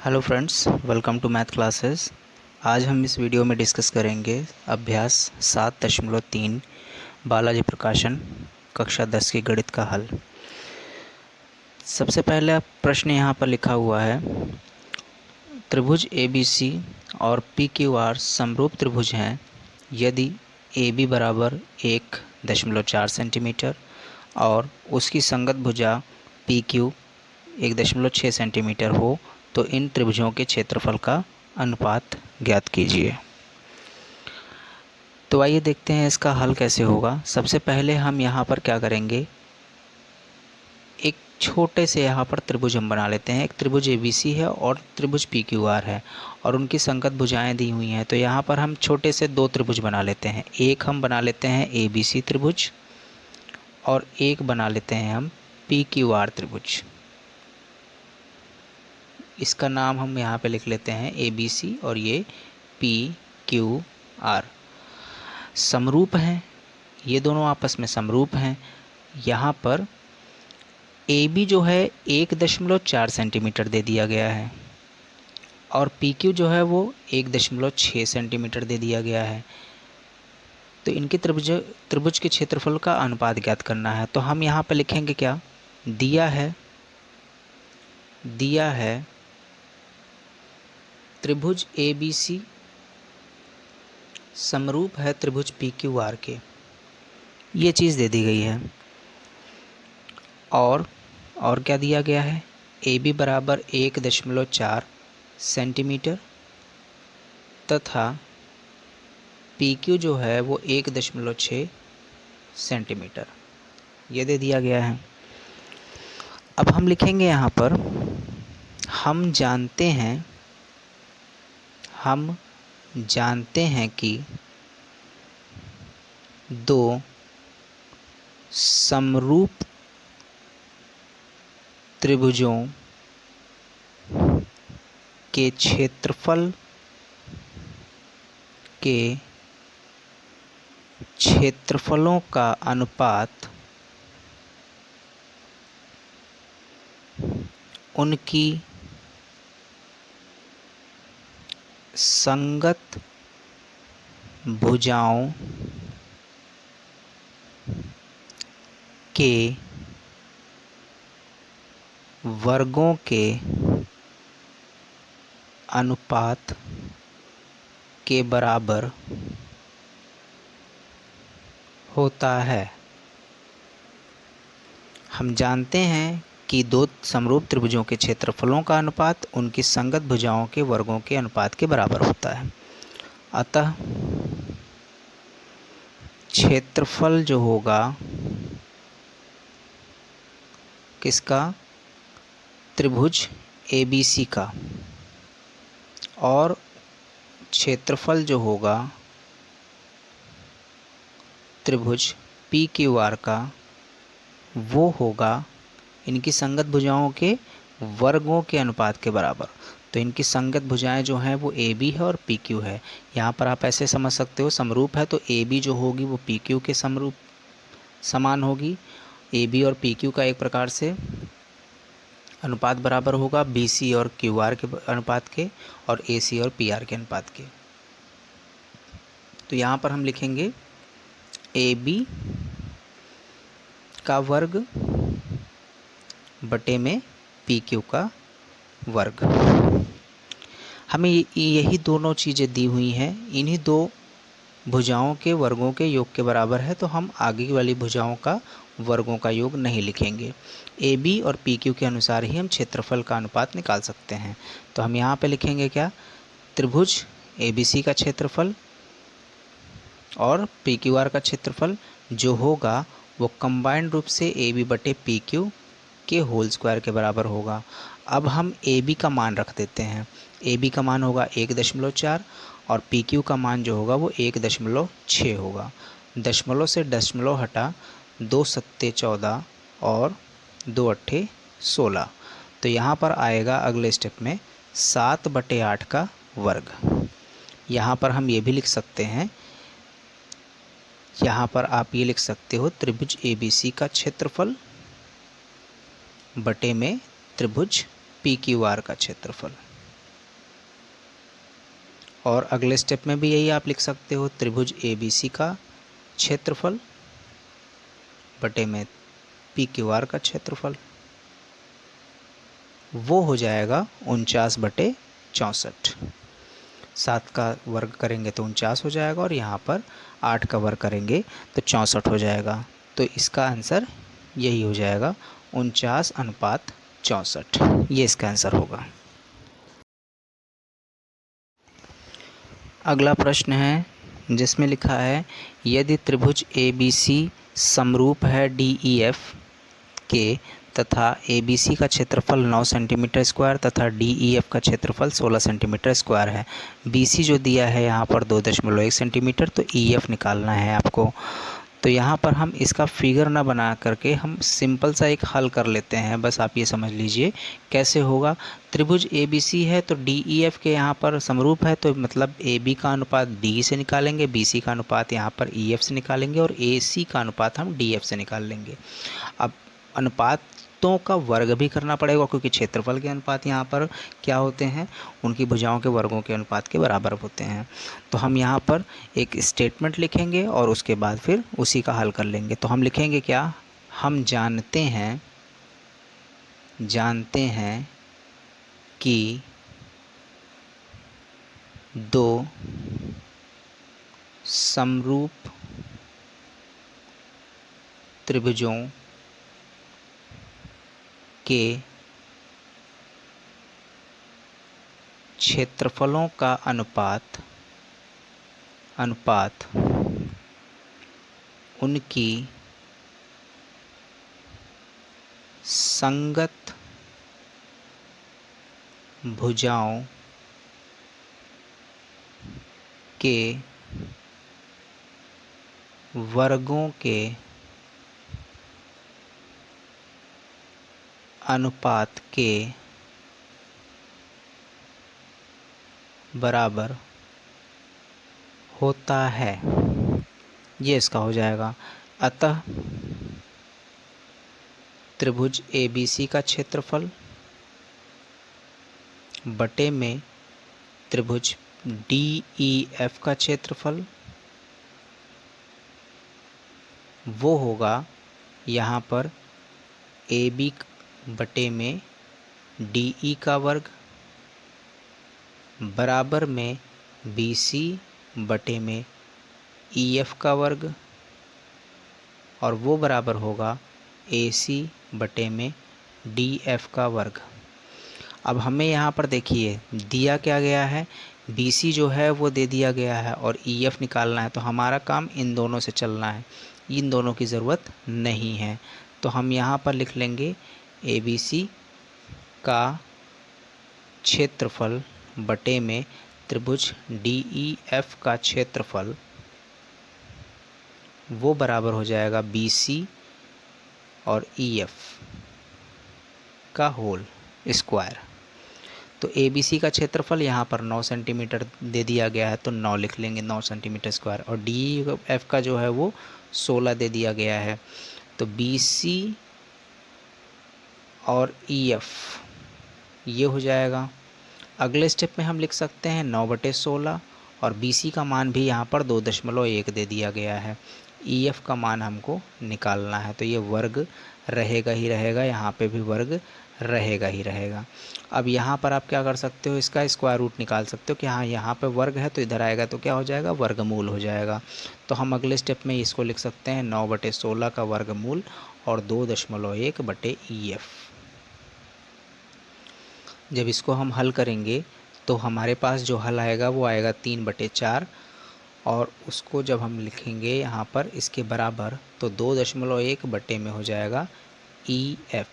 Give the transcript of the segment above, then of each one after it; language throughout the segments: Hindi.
Hello friends, welcome to math classes. आज हम इस वीडियो में डिस्कस करेंगे अभ्यास 7.3 बालाजी प्रकाशन कक्षा 10 की गणित का हल। सबसे पहले प्रश्न यहाँ पर लिखा हुआ है, त्रिभुज ABC और PQR समरूप त्रिभुज हैं यदि AB बराबर 1.4 सेंटीमीटर और उसकी संगत भुजा PQ 1.6 सेंटीमीटर हो तो इन त्रिभुजों के क्षेत्रफल का अनुपात ज्ञात कीजिए। तो आइए देखते हैं इसका हल कैसे होगा। सबसे पहले हम यहाँ पर क्या करेंगे, एक छोटे से यहाँ पर त्रिभुज हम बना लेते हैं। एक त्रिभुज ABC है और त्रिभुज PQR है और उनकी संगत भुजाएं दी हुई हैं। तो यहाँ पर हम छोटे से दो त्रिभुज बना लेते हैं। एक हम बना लेते हैं ABC त्रिभुज और एक बना लेते हैं हम PQR त्रिभुज। इसका नाम हम यहाँ पे लिख लेते हैं ABC और ये PQR। समरूप हैं, ये दोनों आपस में समरूप हैं। यहाँ पर AB जो है 1.4 सेंटीमीटर दे दिया गया है और PQ जो है वो 1.6 सेंटीमीटर दे दिया गया है। तो इनके त्रिभुज के क्षेत्रफल का अनुपात ज्ञात करना है। तो हम यहाँ पे लिखेंगे क्या, दिया है त्रिभुज ABC समरूप है त्रिभुज PQR के, ये चीज़ दे दी गई है। और क्या दिया गया है, AB बराबर 1.4 सेंटीमीटर तथा PQ जो है वो 1.6 सेंटीमीटर, ये दे दिया गया है। अब हम लिखेंगे यहाँ पर, हम जानते हैं कि दो समरूप त्रिभुजों के क्षेत्रफलों का अनुपात उनकी संगत भुजाओं के वर्गों के अनुपात के बराबर होता है। हम जानते हैं कि दो समरूप त्रिभुजों के क्षेत्रफलों का अनुपात उनकी संगत भुजाओं के वर्गों के अनुपात के बराबर होता है। अतः क्षेत्रफल जो होगा किसका, त्रिभुज ABC का, और क्षेत्रफल जो होगा त्रिभुज PQR का, वो होगा इनकी संगत भुजाओं के वर्गों के अनुपात के बराबर। तो इनकी संगत भुजाएं जो हैं वो AB है और PQ है। यहाँ पर आप ऐसे समझ सकते हो, समरूप है तो AB जो होगी वो PQ के समान होगी। AB और PQ का एक प्रकार से अनुपात बराबर होगा BC और QR के अनुपात के और AC और PR के अनुपात के। तो यहाँ पर हम लिखेंगे AB का वर्ग बटे में PQ का वर्ग। हमें यही दोनों चीज़ें दी हुई हैं, इन्हीं दो भुजाओं के वर्गों के योग के बराबर है। तो हम आगे वाली भुजाओं का वर्गों का योग नहीं लिखेंगे। AB और PQ के अनुसार ही हम क्षेत्रफल का अनुपात निकाल सकते हैं। तो हम यहाँ पे लिखेंगे क्या, त्रिभुज ABC का क्षेत्रफल और PQR का क्षेत्रफल जो होगा वो कंबाइंड रूप से AB बटे PQ के होल स्क्वायर के बराबर होगा। अब हम AB का मान रख देते हैं। AB का मान होगा 1.4 और PQ का मान जो होगा वो 1.6 होगा। दशमलव से दशमलव हटा 2 सत्ते 14 और 2 अट्ठे 16। तो यहाँ पर आएगा अगले स्टेप में 7/8 का वर्ग। यहाँ पर हम ये भी लिख सकते हैं, यहाँ पर आप ये लिख सकते हो त्रिभुज ABC का क्षेत्रफल बटे में त्रिभुज PQR का क्षेत्रफल। और अगले स्टेप में भी यही आप लिख सकते हो, त्रिभुज ABC का क्षेत्रफल बटे में PQR का क्षेत्रफल, वो हो जाएगा 49/64। 7 का वर्ग करेंगे तो 49 हो जाएगा, और यहाँ पर 8 का वर्ग करेंगे तो 64 हो जाएगा। तो इसका आंसर यही हो जाएगा, 49/64। ये इसका आंसर होगा। अगला प्रश्न है जिसमें लिखा है, यदि त्रिभुज ABC समरूप है DEF के तथा ABC का क्षेत्रफल 9 सेंटीमीटर स्क्वायर तथा DEF का क्षेत्रफल 16 सेंटीमीटर स्क्वायर है। BC जो दिया है यहाँ पर 2.1 सेंटीमीटर, तो EF निकालना है आपको। तो यहाँ पर हम इसका फिगर ना बना करके हम सिंपल सा एक हल कर लेते हैं। बस आप ये समझ लीजिए कैसे होगा। त्रिभुज ABC है तो DEF के यहाँ पर समरूप है, तो मतलब AB का अनुपात DE से निकालेंगे, BC का अनुपात यहाँ पर EF से निकालेंगे, और AC का अनुपात हम DF से निकाल लेंगे। अब अनुपातों का वर्ग भी करना पड़ेगा, क्योंकि क्षेत्रफल के अनुपात यहाँ पर क्या होते हैं, उनकी भुजाओं के वर्गों के अनुपात के बराबर होते हैं। तो हम यहाँ पर एक स्टेटमेंट लिखेंगे और उसके बाद फिर उसी का हल कर लेंगे। तो हम लिखेंगे क्या, हम जानते हैं कि दो समरूप त्रिभुजों के क्षेत्रफलों का अनुपात उनकी संगत भुजाओं के वर्गों के अनुपात के बराबर होता है। ये इसका हो जाएगा। अतः त्रिभुज ABC का क्षेत्रफल बटे में त्रिभुज DEF का क्षेत्रफल वो होगा यहाँ पर AB बटे में DE का वर्ग बराबर में BC बटे में EF का वर्ग, और वो बराबर होगा AC बटे में DF का वर्ग। अब हमें यहाँ पर देखिए दिया क्या गया है, BC जो है वो दे दिया गया है और EF निकालना है। तो हमारा काम इन दोनों से चलना है, इन दोनों की ज़रूरत नहीं है। तो हम यहाँ पर लिख लेंगे ABC का क्षेत्रफल बटे में त्रिभुज DEF का क्षेत्रफल, वो बराबर हो जाएगा BC और EF का होल स्क्वायर। तो ABC का क्षेत्रफल यहाँ पर 9 सेंटीमीटर दे दिया गया है, तो 9 लिख लेंगे, 9 सेंटीमीटर स्क्वायर, और DEF का जो है वो 16 दे दिया गया है। तो BC और EF ये हो जाएगा। अगले स्टेप में हम लिख सकते हैं 9/16, और BC का मान भी यहाँ पर 2.1 दे दिया गया है। EF का मान हमको निकालना है, तो ये वर्ग रहेगा ही रहेगा, यहाँ पे भी वर्ग रहेगा ही रहेगा। अब यहाँ पर आप क्या कर सकते हो, इसका स्क्वायर रूट निकाल सकते हो कि हाँ यहाँ पे वर्ग है तो इधर आएगा तो क्या हो जाएगा, वर्गमूल हो जाएगा। तो हम अगले स्टेप में इसको लिख सकते हैं 9/16 का वर्गमूल और 2.1/EF। जब इसको हम हल करेंगे तो हमारे पास जो हल आएगा वो आएगा 3/4, और उसको जब हम लिखेंगे यहाँ पर इसके बराबर तो 2.1 बटे में हो जाएगा EF।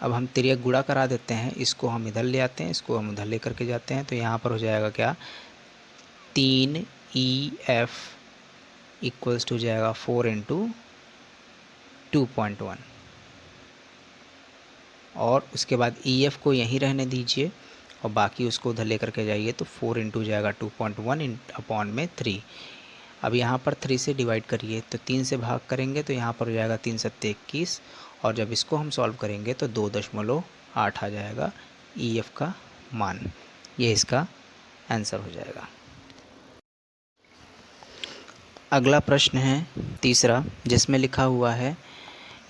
अब हम तिर्यक गुणा करा देते हैं, इसको हम इधर ले आते हैं, इसको हम उधर ले करके जाते हैं, तो यहाँ पर हो जाएगा क्या, 3EF इक्वल्स टू जाएगा 4 × 2.1, और उसके बाद EF को यहीं रहने दीजिए और बाकी उसको उधर ले करके जाइए, तो 4 × जाएगा 2.1 अपॉन में 3। अब यहाँ पर 3 से डिवाइड करिए, तो 3 से भाग करेंगे तो यहाँ पर हो जाएगा 3 × 7 = 21, और जब इसको हम सॉल्व करेंगे तो 2.8 आ जाएगा EF का मान। ये इसका आंसर हो जाएगा। अगला प्रश्न है तीसरा, जिसमें लिखा हुआ है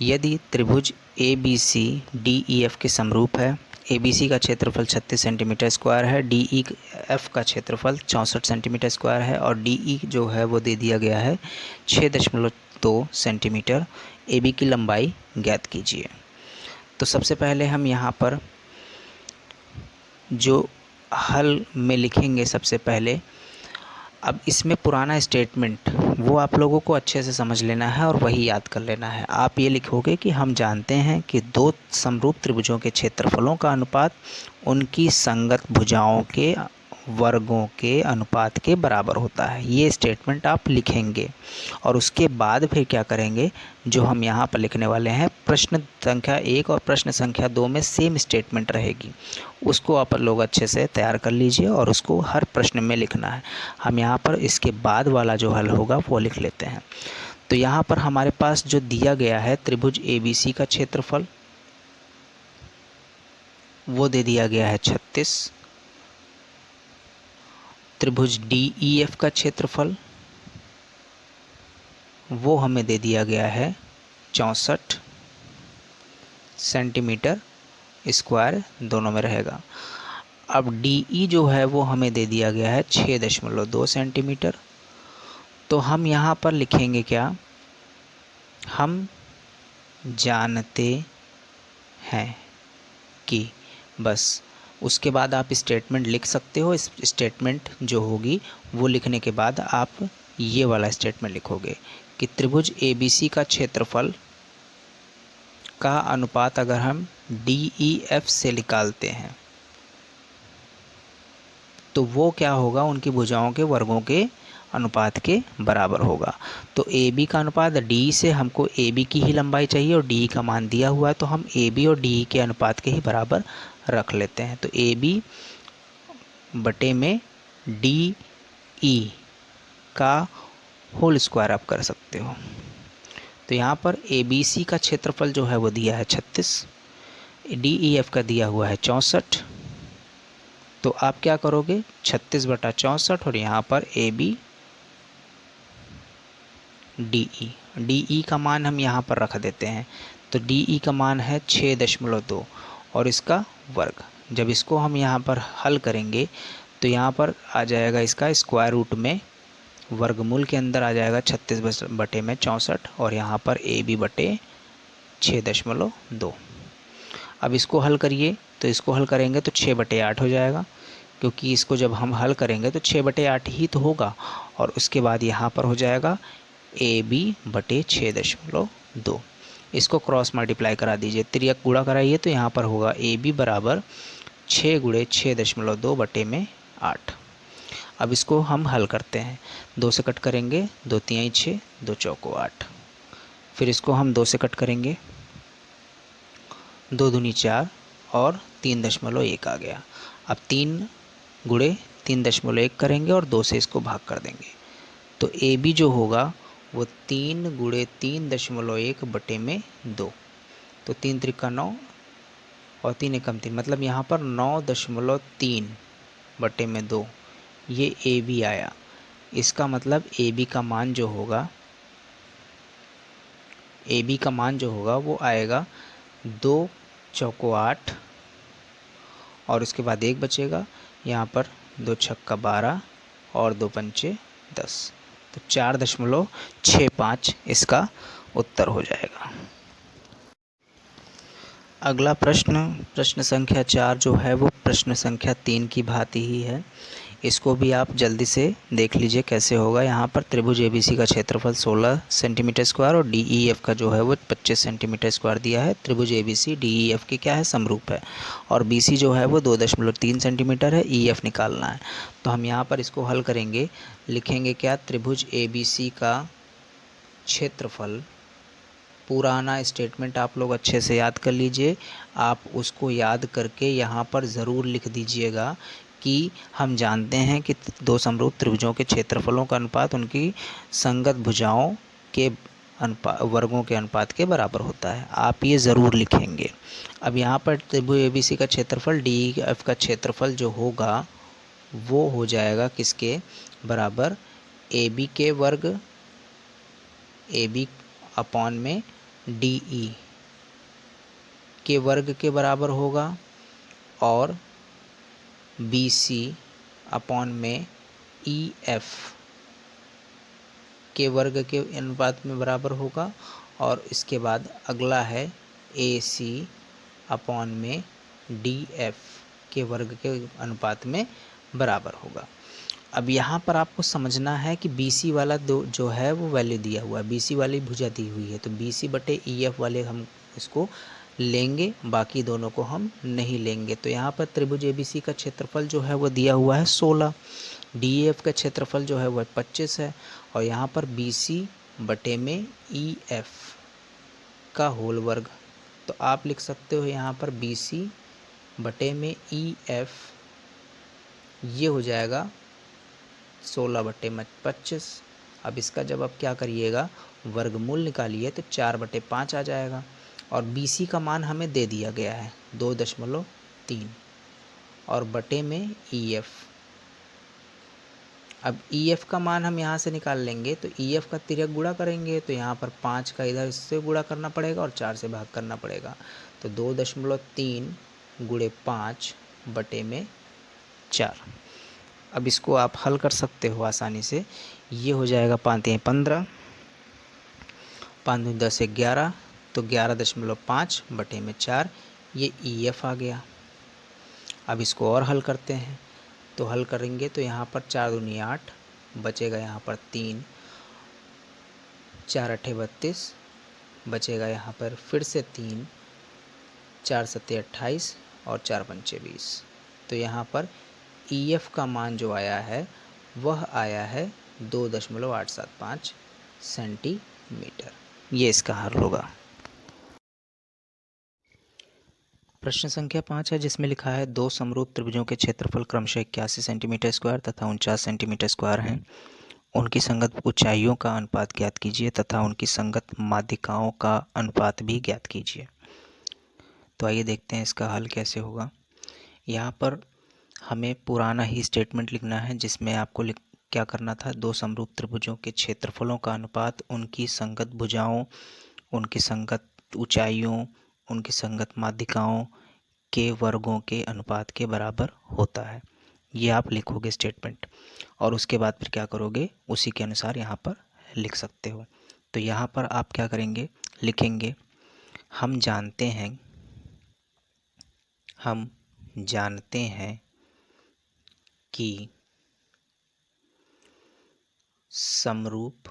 यदि त्रिभुज A B C D E F के समरूप है, ए बी सी का क्षेत्रफल 36 सेंटीमीटर स्क्वायर है, डी ई एफ का क्षेत्रफल 64 सेंटीमीटर स्क्वायर है और डी ई जो है वो दे दिया गया है 6.2 सेंटीमीटर, ए बी की लंबाई ज्ञात कीजिए। तो सबसे पहले हम यहाँ पर जो हल में लिखेंगे, सबसे पहले अब इसमें पुराना स्टेटमेंट वो आप लोगों को अच्छे से समझ लेना है और वही याद कर लेना है। आप ये लिखोगे कि हम जानते हैं कि दो समरूप त्रिभुजों के क्षेत्रफलों का अनुपात उनकी संगत भुजाओं के वर्गों के अनुपात के बराबर होता है। ये स्टेटमेंट आप लिखेंगे और उसके बाद फिर क्या करेंगे, जो हम यहाँ पर लिखने वाले हैं, प्रश्न संख्या 1 और प्रश्न संख्या 2 में सेम स्टेटमेंट रहेगी, उसको आप लोग अच्छे से तैयार कर लीजिए और उसको हर प्रश्न में लिखना है। हम यहाँ पर इसके बाद वाला जो हल होगा वो लिख लेते हैं। तो यहाँ पर हमारे पास जो दिया गया है त्रिभुज ABC का क्षेत्रफल वो दे दिया गया है 36, त्रिभुज DEF का क्षेत्रफल वो हमें दे दिया गया है 64 सेंटीमीटर स्क्वायर, दोनों में रहेगा। अब DE जो है वो हमें दे दिया गया है 6.2 सेंटीमीटर। तो हम यहाँ पर लिखेंगे क्या, हम जानते हैं कि, बस उसके बाद आप स्टेटमेंट लिख सकते हो। इस स्टेटमेंट जो होगी वो लिखने के बाद आप ये वाला स्टेटमेंट लिखोगे कि त्रिभुज ABC का क्षेत्रफल का अनुपात अगर हम DEF से निकालते हैं तो वो क्या होगा, उनकी भुजाओं के वर्गों के अनुपात के बराबर होगा। तो AB का अनुपात DE से, हमको AB की ही लंबाई चाहिए और DE का मान दिया हुआ है, तो हम AB और DE के अनुपात के ही बराबर रख लेते हैं। तो AB बटे में DE का होल स्क्वायर आप कर सकते हो। तो यहाँ पर ABC का क्षेत्रफल जो है वो दिया है 36, DEF का दिया हुआ है 64। तो आप क्या करोगे, 36/64 और यहाँ पर AB DE का मान हम यहाँ पर रख देते हैं। तो DE का मान है 6.2 और इसका वर्ग। जब इसको हम यहाँ पर हल करेंगे तो यहाँ पर आ जाएगा इसका स्क्वायर रूट में, वर्गमूल के अंदर आ जाएगा 36/64 और यहाँ पर AB बटे 6.2। अब इसको हल करिए, तो इसको हल करेंगे तो 6/8 हो जाएगा, क्योंकि इसको जब हम हल करेंगे तो 6/8 ही तो होगा। और उसके बाद यहाँ पर हो जाएगा AB बटे 6.2। इसको क्रॉस मल्टीप्लाई करा दीजिए, तिर्यक गुणा कराइए, तो यहाँ पर होगा AB बराबर 6 × 6.2 बटे में 8। अब इसको हम हल करते हैं, 2 से कट करेंगे, 2 × 3 = 6, 2 × 4 = 8। फिर इसको हम 2 से कट करेंगे, 2 दूनी 4 और 3.1 आ गया। अब 3 × 3.1 करेंगे और 2 से इसको भाग कर देंगे। तो AB जो होगा वो 3 × 3.1 बटे में 2। तो 3 × 3 = 9 और 3 × 1 = 3, मतलब यहाँ पर 9.3 बटे में 2 ये AB आया। इसका मतलब AB का मान जो होगा, AB का मान जो होगा वो आएगा 2 × 4 = 8 और उसके बाद 1 बचेगा, यहाँ पर 2 × 6 = 12 और 2 × 5 = 10। तो 4.65 इसका उत्तर हो जाएगा। अगला प्रश्न संख्या 4 जो है वो प्रश्न संख्या 3 की भांति ही है। इसको भी आप जल्दी से देख लीजिए कैसे होगा। यहाँ पर त्रिभुज ABC का क्षेत्रफल 16 सेंटीमीटर स्क्वायर और DEF का जो है वो 25 सेंटीमीटर स्क्वायर दिया है। त्रिभुज ABC DEF की क्या है, समरूप है और BC जो है वो 2.3 सेंटीमीटर है। EF निकालना है। तो हम यहाँ पर इसको हल करेंगे, लिखेंगे क्या, त्रिभुज ABC का क्षेत्रफल, पुराना स्टेटमेंट आप लोग अच्छे से याद कर लीजिए। आप उसको याद करके यहाँ पर ज़रूर लिख दीजिएगा कि हम जानते हैं कि दो समरूप त्रिभुजों के क्षेत्रफलों का अनुपात उनकी संगत भुजाओं के वर्गों के अनुपात के बराबर होता है। आप ये ज़रूर लिखेंगे। अब यहाँ पर त्रिभुज ABC का क्षेत्रफल DEF का क्षेत्रफल जो होगा वो हो जाएगा किसके बराबर, AB के वर्ग ए बी अपॉन में डी ई के वर्ग के बराबर होगा और बी सी अपॉन में ई एफ के वर्ग के अनुपात में बराबर होगा और इसके बाद अगला है ए सी अपॉन में डी एफ के वर्ग के अनुपात में बराबर होगा। अब यहाँ पर आपको समझना है कि बी सी वाला दो जो है वो वैल्यू दिया हुआ है, बी सी वाली भुजा दी हुई है, तो बी सी बटे ई एफ वाले हम इसको लेंगे, बाकी दोनों को हम नहीं लेंगे। तो यहाँ पर त्रिभुज एबीसी का क्षेत्रफल जो है वो दिया हुआ है 16, डीएफ का क्षेत्रफल जो है वह 25 है और यहाँ पर बीसी बटे में ईएफ का होल वर्ग। तो आप लिख सकते हो यहाँ पर बीसी बटे में ईएफ, ये हो जाएगा 16/25। अब इसका जब आप क्या करिएगा वर्गमूल निकालिए तो 4/5 आ जाएगा और BC का मान हमें दे दिया गया है 2.3 और बटे में EF। अब EF का मान हम यहाँ से निकाल लेंगे तो EF का तिर्यक गुणा करेंगे तो यहाँ पर 5 का इधर इससे गुणा करना पड़ेगा और 4 से भाग करना पड़ेगा, तो 2.3 गुणे 5 बटे में 4। अब इसको आप हल कर सकते हो आसानी से, ये हो जाएगा 5×3 = 15, 5×2 = 10, 11, तो 11.5 बटे में 4, ये EF आ गया। अब इसको और हल करते हैं, तो हल करेंगे तो यहाँ पर 4×2 = 8, बचेगा यहाँ पर 3, 4×8 = 32, बचेगा यहाँ पर फिर से 3, 4×7 = 28 और 4×5 = 20। तो यहाँ पर EF का मान जो आया है वह आया है 2.875 सेंटीमीटर। ये इसका हल होगा। प्रश्न संख्या 5 है जिसमें लिखा है दो समरूप त्रिभुजों के क्षेत्रफल क्रमशः 81 सेंटीमीटर स्क्वायर तथा 49 सेंटीमीटर स्क्वायर हैं। उनकी संगत ऊंचाइयों का अनुपात ज्ञात कीजिए तथा उनकी संगत माध्यिकाओं का अनुपात भी ज्ञात कीजिए। तो आइए देखते हैं इसका हल कैसे होगा। यहाँ पर हमें पुराना ही स्टेटमेंट लिखना है जिसमें आपको क्या करना था, दो समरूप त्रिभुजों के क्षेत्रफलों का अनुपात उनकी संगत भुजाओं, उनकी संगत ऊंचाइयों, उनकी संगत माध्यिकाओं के वर्गों के अनुपात के बराबर होता है। ये आप लिखोगे स्टेटमेंट और उसके बाद फिर क्या करोगे उसी के अनुसार यहाँ पर लिख सकते हो। तो यहाँ पर आप क्या करेंगे, लिखेंगे हम जानते हैं कि समरूप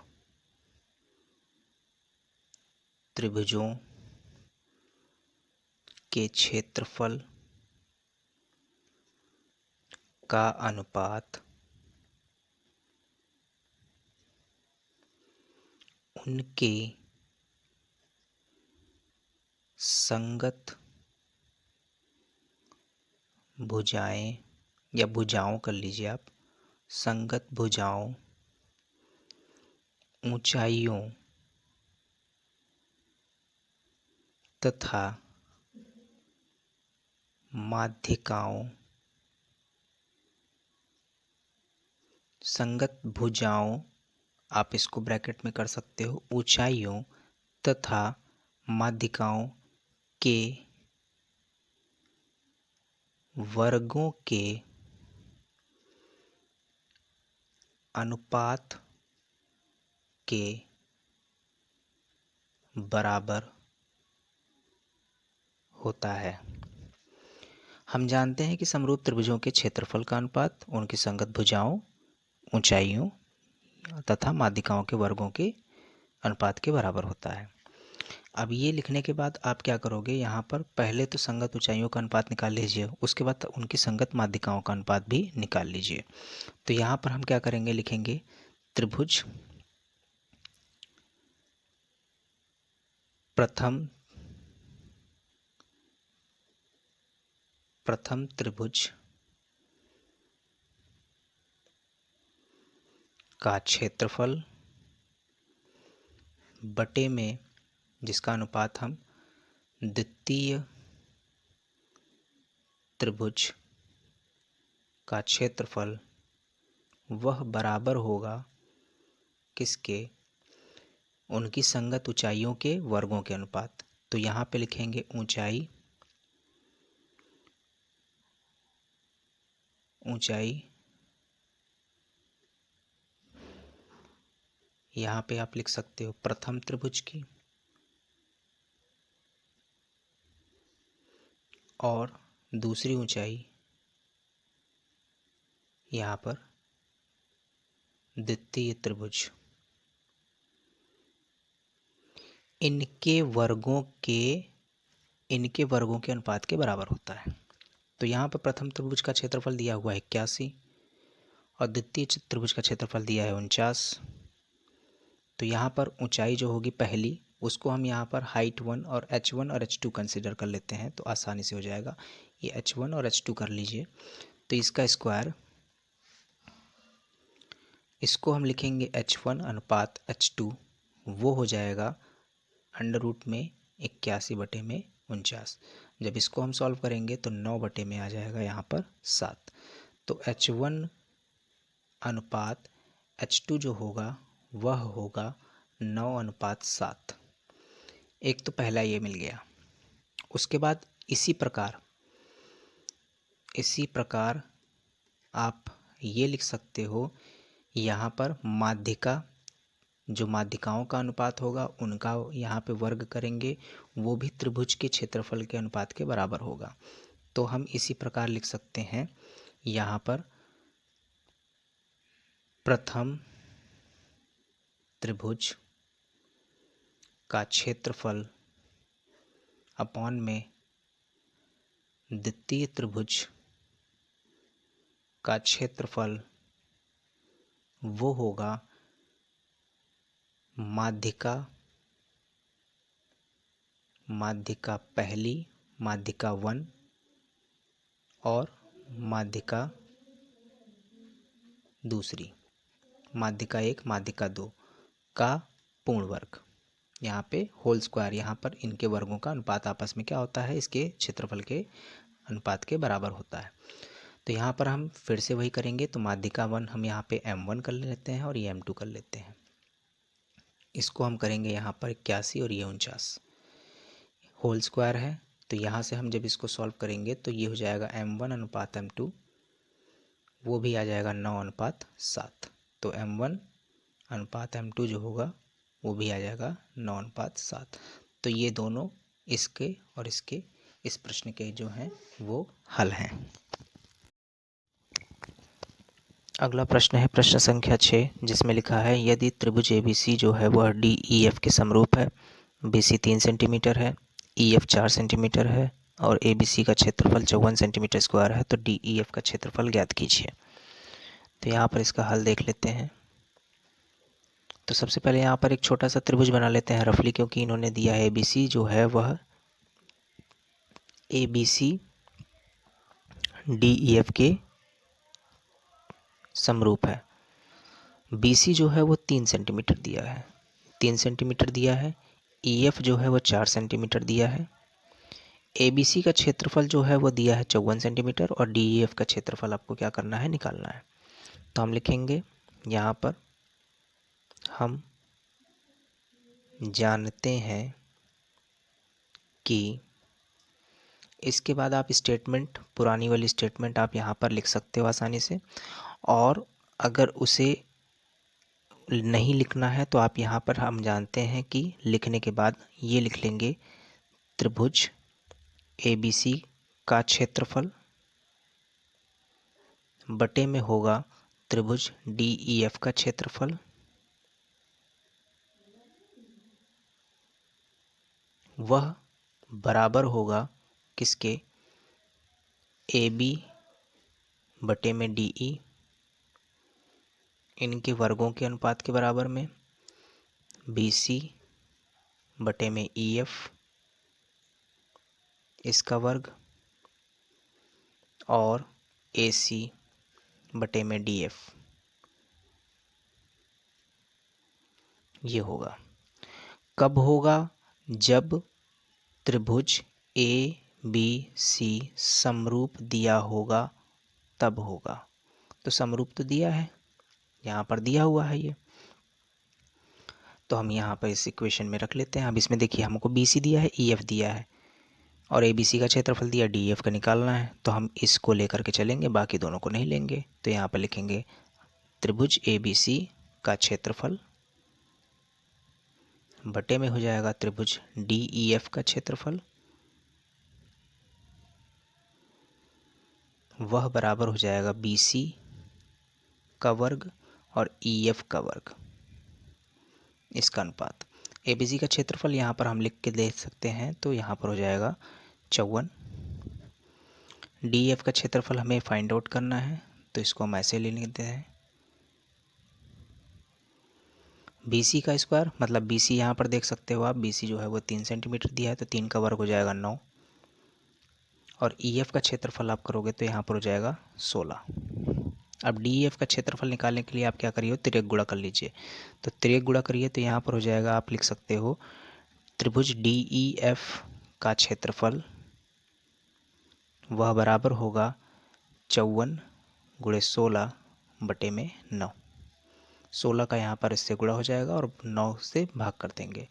त्रिभुजों के क्षेत्रफल का अनुपात उनके संगत भुजाएं या भुजाओं कर लीजिए आप, संगत भुजाओं, ऊंचाइयों तथा माध्यिकाओं, संगत भुजाओं आप इसको ब्रैकेट में कर सकते हो, ऊंचाइयों तथा माध्यिकाओं के वर्गों के अनुपात के बराबर होता है। हम जानते हैं कि समरूप त्रिभुजों के क्षेत्रफल का अनुपात उनकी संगत भुजाओं, ऊंचाइयों तथा माध्यिकाओं के वर्गों के अनुपात के बराबर होता है। अब ये लिखने के बाद आप क्या करोगे, यहाँ पर पहले तो संगत ऊंचाइयों का अनुपात निकाल लीजिए, उसके बाद उनकी संगत माध्यिकाओं का अनुपात भी निकाल लीजिए। तो यहाँ पर हम क्या करेंगे, लिखेंगे त्रिभुज प्रथम त्रिभुज का क्षेत्रफल बटे में जिसका अनुपात हम द्वितीय त्रिभुज का क्षेत्रफल वह बराबर होगा किसके, उनकी संगत ऊंचाइयों के वर्गों के अनुपात। तो यहाँ पे लिखेंगे ऊंचाई, ऊंचाई, यहाँ पे आप लिख सकते हो प्रथम त्रिभुज की और दूसरी ऊंचाई यहाँ पर द्वितीय त्रिभुज। इनके वर्गों के अनुपात के बराबर होता है। तो यहाँ पर प्रथम त्रिभुज का क्षेत्रफल दिया हुआ है 81 और द्वितीय त्रिभुज का क्षेत्रफल दिया है 49। तो यहाँ पर ऊंचाई जो होगी पहली, उसको हम यहाँ पर हाइट 1 और h1 और h2 कंसिडर कर लेते हैं, तो आसानी से हो जाएगा। ये h1 और h2 कर लीजिए। तो इसका स्क्वायर, इसको हम लिखेंगे h1 अनुपात h2, वो हो जाएगा अंडर रूट में 81/49। जब इसको हम सॉल्व करेंगे तो 9 में आ जाएगा यहाँ पर 7। तो h1 अनुपात h2 जो होगा वह होगा 9:7। एक तो पहला ये मिल गया। उसके बाद इसी प्रकार आप ये लिख सकते हो, यहाँ पर माध्यिका, जो माध्यिकाओं का अनुपात होगा उनका यहाँ पे वर्ग करेंगे, वो भी त्रिभुज के क्षेत्रफल के अनुपात के बराबर होगा। तो हम इसी प्रकार लिख सकते हैं, यहाँ पर प्रथम त्रिभुज का क्षेत्रफल अपॉन में द्वितीय त्रिभुज का क्षेत्रफल वो होगा माध्यिका पहली, माध्यिका 1 और माध्यिका दूसरी, माध्यिका 1, माध्यिका 2 का पूर्ण वर्ग। यहाँ पे होल स्क्वायर, यहाँ पर इनके वर्गों का अनुपात आपस में क्या होता है, इसके क्षेत्रफल के अनुपात के बराबर होता है। तो यहाँ पर हम फिर से वही करेंगे। तो माध्यिका 1 हम यहाँ पे m1 कर लेते हैं और ये m2 कर लेते हैं। इसको हम करेंगे यहाँ पर 81 और ये 49, होल स्क्वायर है। तो यहाँ से हम जब इसको सॉल्व करेंगे तो ये हो जाएगा m1 अनुपात m2, वो भी आ जाएगा 9:7। तो m1 अनुपात m2 जो होगा वो भी आ जाएगा 9:7। तो ये दोनों इसके और इसके इस प्रश्न के जो हैं वो हल हैं। अगला प्रश्न है प्रश्न संख्या 6, जिसमें लिखा है यदि त्रिभुज ABC जो है वह DEF के समरूप है, BC 3 सेंटीमीटर है, EF 4 सेंटीमीटर है और ABC का क्षेत्रफल 54 सेंटीमीटर स्क्वायर है, तो DEF का क्षेत्रफल ज्ञात कीजिए। तो यहाँ पर इसका हल देख लेते हैं। तो सबसे पहले यहाँ पर एक छोटा सा त्रिभुज बना लेते हैं रफली, क्योंकि इन्होंने दिया है ABC जो है वह ABC DEF के समरूप है। BC जो है वो 3 सेंटीमीटर दिया है, 3 सेंटीमीटर दिया है। EF जो है वो 4 सेंटीमीटर दिया है। ABC का क्षेत्रफल जो है वो दिया है 54 सेंटीमीटर और DEF का क्षेत्रफल आपको क्या करना है, निकालना है। तो हम लिखेंगे यहाँ पर, हम जानते हैं कि, इसके बाद आप स्टेटमेंट, पुरानी वाली स्टेटमेंट आप यहाँ पर लिख सकते हो आसानी से। और अगर उसे नहीं लिखना है तो आप यहाँ पर, हम जानते हैं कि लिखने के बाद ये लिख लेंगे त्रिभुज ABC का क्षेत्रफल बटे में होगा त्रिभुज DEF का क्षेत्रफल, वह बराबर होगा किसके, AB बटे में DE, इनके वर्गों के अनुपात के बराबर में, BC बटे में EF इसका वर्ग और AC बटे में DF ये होगा। कब होगा, जब त्रिभुज ABC समरूप दिया होगा तब होगा। तो समरूप तो दिया है, यहाँ पर दिया हुआ है ये। तो हम यहाँ पर इस इक्वेशन में रख लेते हैं। अब इसमें देखिए हमको BC दिया है, EF दिया है और ABC का क्षेत्रफल दिया, DEF का निकालना है। तो हम इसको लेकर के चलेंगे, बाकी दोनों को नहीं लेंगे। तो यहाँ पर लिखेंगे त्रिभुज ABC का क्षेत्रफल बटे में हो जाएगा त्रिभुज DEF का क्षेत्रफल, वह बराबर हो जाएगा BC का वर्ग और EF का वर्ग, इसका अनुपात। ABC का क्षेत्रफल यहाँ पर हम लिख के दे सकते हैं, तो यहाँ पर हो जाएगा 54। DEF का क्षेत्रफल हमें फाइंड आउट करना है, तो इसको हम ऐसे ले लेते हैं BC का स्क्वायर, मतलब BC यहाँ पर देख सकते हो आप, BC जो है वो 3 सेंटीमीटर दिया है, तो 3 का वर्ग हो जाएगा 9 और EF का क्षेत्रफल आप करोगे तो यहाँ पर हो जाएगा 16। अब DEF का क्षेत्रफल निकालने के लिए आप क्या करिए, तिर्यक गुणा कर लीजिए। तो तिर्यक गुणा करिए तो यहाँ पर हो जाएगा, आप लिख सकते हो त्रिभुज DEF का क्षेत्रफल वह बराबर होगा 54 गुणे 16 बटे में 9। 16 का यहाँ पर इससे गुणा हो जाएगा और 9 से भाग कर देंगे,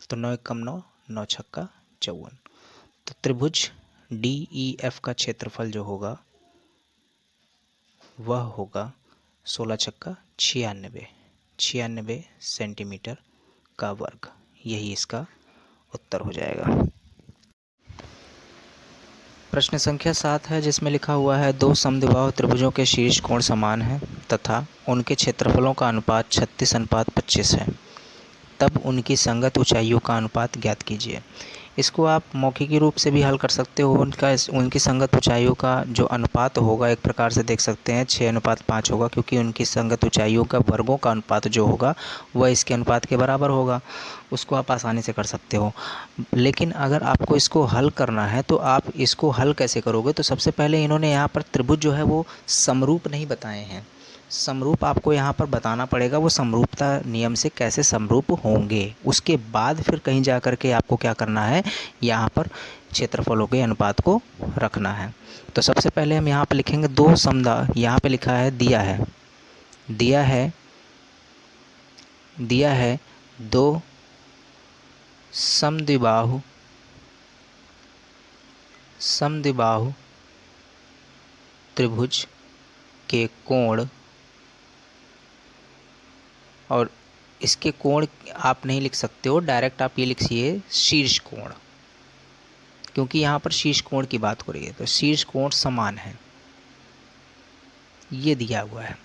तो 9 एक कम 9, 9 छक्का 54। तो त्रिभुज DEF का क्षेत्रफल जो होगा वह होगा 16 छक्का 96 सेंटीमीटर का वर्ग। यही इसका उत्तर हो जाएगा। प्रश्न संख्या 7 है, जिसमें लिखा हुआ है दो समद्विबाहु त्रिभुजों के शीर्ष कोण समान हैं तथा उनके क्षेत्रफलों का अनुपात 36:25 है, तब उनकी संगत ऊंचाइयों का अनुपात ज्ञात कीजिए। इसको आप मौखिकी रूप से भी हल कर सकते हो। उनकी संगत ऊंचाइयों का जो अनुपात होगा, एक प्रकार से देख सकते हैं 6:5 होगा, क्योंकि उनकी संगत ऊंचाइयों का वर्गों का अनुपात जो होगा वह इसके अनुपात के बराबर होगा। उसको आप आसानी से कर सकते हो। लेकिन अगर आपको इसको हल करना है तो आप इसको हल कैसे करोगे, तो सबसे पहले इन्होंने यहाँ पर त्रिभुज जो है वो समरूप नहीं बताए हैं। समरूप आपको यहाँ पर बताना पड़ेगा, वो समरूपता नियम से कैसे समरूप होंगे। उसके बाद फिर कहीं जा कर के आपको क्या करना है, यहाँ पर क्षेत्रफलों के अनुपात को रखना है। तो सबसे पहले हम यहाँ पर लिखेंगे दो समद्विबाहु, यहाँ पे लिखा है दिया है दो समद्विबाहु त्रिभुज के कोण, और इसके कोण आप नहीं लिख सकते हो डायरेक्ट, आप ये लिखिए शीर्ष कोण, क्योंकि यहाँ पर शीर्ष कोण की बात हो रही है। तो शीर्ष कोण समान है, ये दिया हुआ है।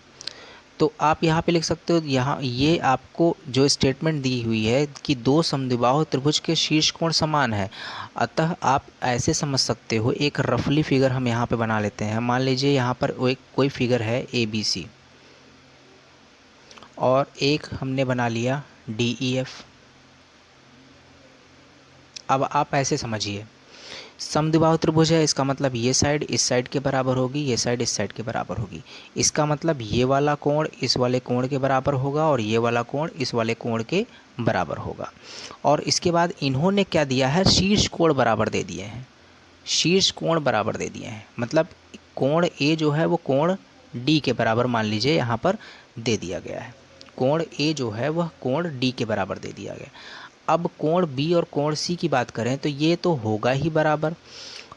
तो आप यहाँ पे लिख सकते हो, यहाँ ये आपको जो स्टेटमेंट दी हुई है कि दो समद्विबाहु त्रिभुज के शीर्ष कोण समान है, अतः आप ऐसे समझ सकते हो। एक रफली फिगर हम यहाँ पे बना लेते हैं। मान लीजिए यहाँ पर कोई फिगर है ABC और एक हमने बना लिया DEF। अब आप ऐसे समझिए, समद्विबाहु त्रिभुज है, इसका मतलब ये साइड इस साइड के बराबर होगी, ये साइड इस साइड के बराबर होगी। इसका मतलब ये वाला कोण इस वाले कोण के बराबर होगा और ये वाला कोण इस वाले कोण के बराबर होगा। और इसके बाद इन्होंने क्या दिया है, शीर्ष कोण बराबर दे दिए हैं। शीर्ष कोण बराबर दे दिए हैं, मतलब कोण A जो है वो कोण D के बराबर मान लीजिए यहाँ पर दे दिया गया है। कोण A जो है वह कोण D के बराबर दे दिया गया। अब कोण B और कोण C की बात करें तो ये तो होगा ही बराबर,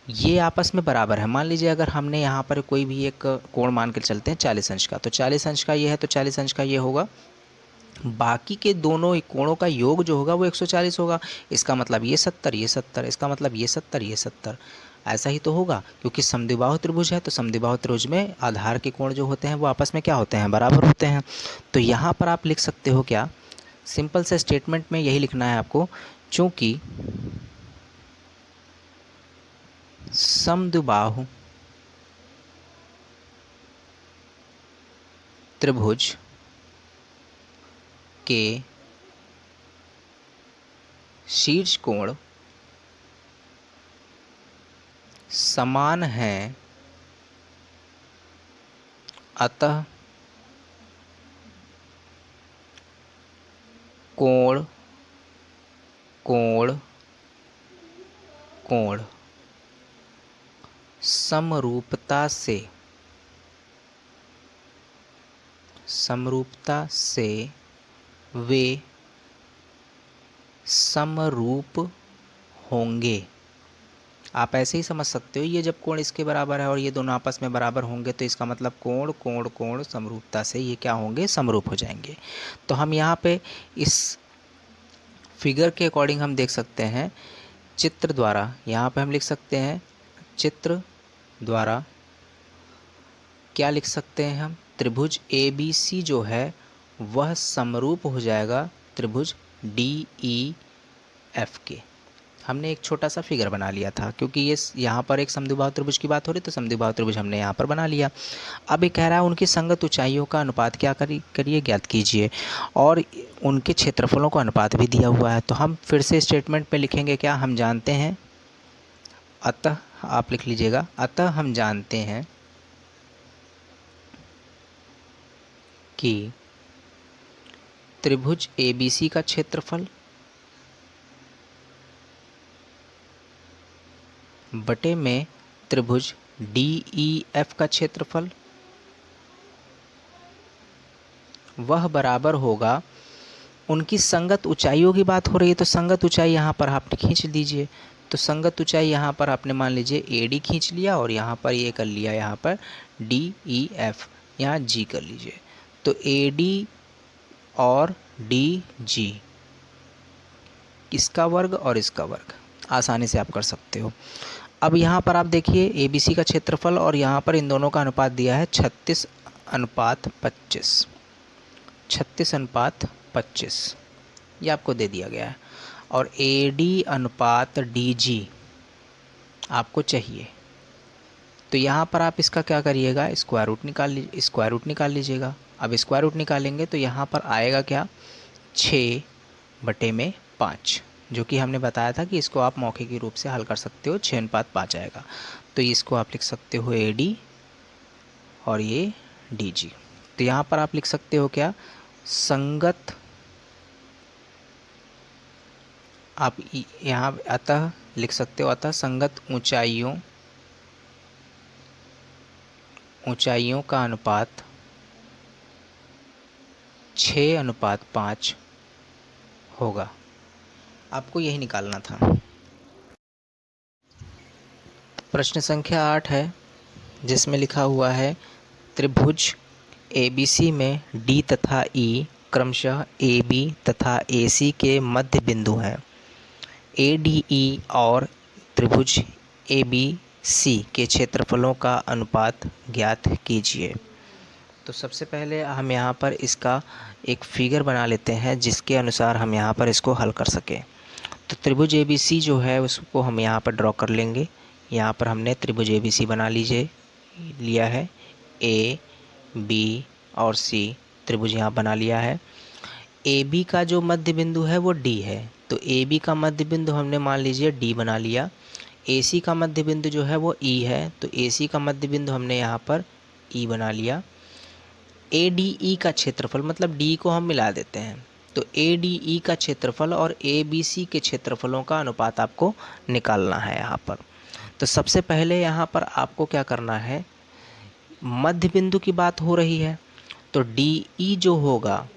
ये आपस में बराबर है। मान लीजिए अगर हमने यहाँ पर कोई भी एक कोण मान के चलते हैं 40 अंश का, तो 40 अंश का ये है तो 40 अंश का ये होगा, बाकी के दोनों कोणों का योग जो होगा वो 140 होगा। इसका मतलब ये 70 ये 70, इसका मतलब ये 70 ये 70, ऐसा ही तो होगा, क्योंकि समद्विबाहु त्रिभुज है। तो समद्विबाहु त्रिभुज में आधार के कोण जो होते हैं वो आपस में क्या होते हैं, बराबर होते हैं। तो यहाँ पर आप लिख सकते हो क्या, सिंपल से स्टेटमेंट में यही लिखना है आपको, चूंकि समद्विबाहु त्रिभुज के शीर्ष कोण समान हैं, अतः कोण कोण कोण समरूपता से वे समरूप होंगे। आप ऐसे ही समझ सकते हो, ये जब कोण इसके बराबर है और ये दोनों आपस में बराबर होंगे तो इसका मतलब कोण कोण कोण समरूपता से ये क्या होंगे, समरूप हो जाएंगे। तो हम यहाँ पे इस फिगर के अकॉर्डिंग हम देख सकते हैं चित्र द्वारा, यहाँ पे हम लिख सकते हैं चित्र द्वारा क्या लिख सकते हैं हम, त्रिभुज ABC जो है वह समरूप हो जाएगा त्रिभुज DEF के। हमने एक छोटा सा फिगर बना लिया था क्योंकि ये यहाँ पर एक समद्विबाहु त्रिभुज की बात हो रही, तो समद्विबाहु त्रिभुज हमने यहाँ पर बना लिया। अब ये कह रहा है उनकी संगत ऊंचाइयों का अनुपात क्या करिए, ज्ञात कीजिए, और उनके क्षेत्रफलों का अनुपात भी दिया हुआ है। तो हम फिर से स्टेटमेंट पे लिखेंगे क्या, हम जानते हैं, अतः आप लिख लीजिएगा, अतः हम जानते हैं कि त्रिभुज ABC का क्षेत्रफल बटे में त्रिभुज DEF का क्षेत्रफल वह बराबर होगा, उनकी संगत ऊंचाइयों की बात हो रही है तो संगत ऊंचाई यहाँ पर आप खींच दीजिए। तो संगत ऊंचाई यहाँ पर आपने मान लीजिए AD खींच लिया और यहाँ पर ये कर लिया, यहाँ पर DEF, यहाँ G कर लीजिए। तो AD और DG, इसका वर्ग और इसका वर्ग आसानी से आप कर सकते हो। अब यहाँ पर आप देखिए ABC का क्षेत्रफल और यहाँ पर इन दोनों का अनुपात दिया है 36:25, 36:25 ये आपको दे दिया गया है, और AD अनुपात DG आपको चाहिए। तो यहाँ पर आप इसका क्या करिएगा, स्क्वायर रूट निकाल लीजिएगा। अब स्क्वायर रूट निकालेंगे तो यहाँ पर आएगा क्या, 6/5, जो कि हमने बताया था कि इसको आप मौखिक रूप से हल कर सकते हो, 6:5 आएगा। तो इसको आप लिख सकते हो AD और ये DG। तो यहाँ पर आप लिख सकते हो क्या, संगत, आप यहाँ अतः लिख सकते हो, अतः संगत ऊंचाइयों का अनुपात 6:5 होगा। आपको यही निकालना था। प्रश्न संख्या 8 है जिसमें लिखा हुआ है त्रिभुज ABC में D तथा E क्रमशः AB तथा AC के मध्य बिंदु हैं। ADE और त्रिभुज ABC के क्षेत्रफलों का अनुपात ज्ञात कीजिए। तो सबसे पहले हम यहाँ पर इसका एक फिगर बना लेते हैं जिसके अनुसार हम यहाँ पर इसको हल कर सकें। तो त्रिभुज ABC जो है उसको हम यहाँ पर ड्रॉ कर लेंगे। यहाँ पर हमने त्रिभुज ABC बना लिया है, A, B और C त्रिभुज यहाँ बना लिया है। AB का जो मध्य बिंदु है वो D है, तो AB का मध्य बिंदु हमने मान लीजिए D बना लिया। AC का मध्य बिंदु जो है वो E है, तो AC का मध्य बिंदु हमने यहाँ पर E बना लिया। ADE का क्षेत्रफल, मतलब D को हम मिला देते हैं, तो ADE का क्षेत्रफल और ABC के क्षेत्रफलों का अनुपात आपको निकालना है यहाँ पर। तो सबसे पहले यहाँ पर आपको क्या करना है, मध्य बिंदु की बात हो रही है तो DE जो होगा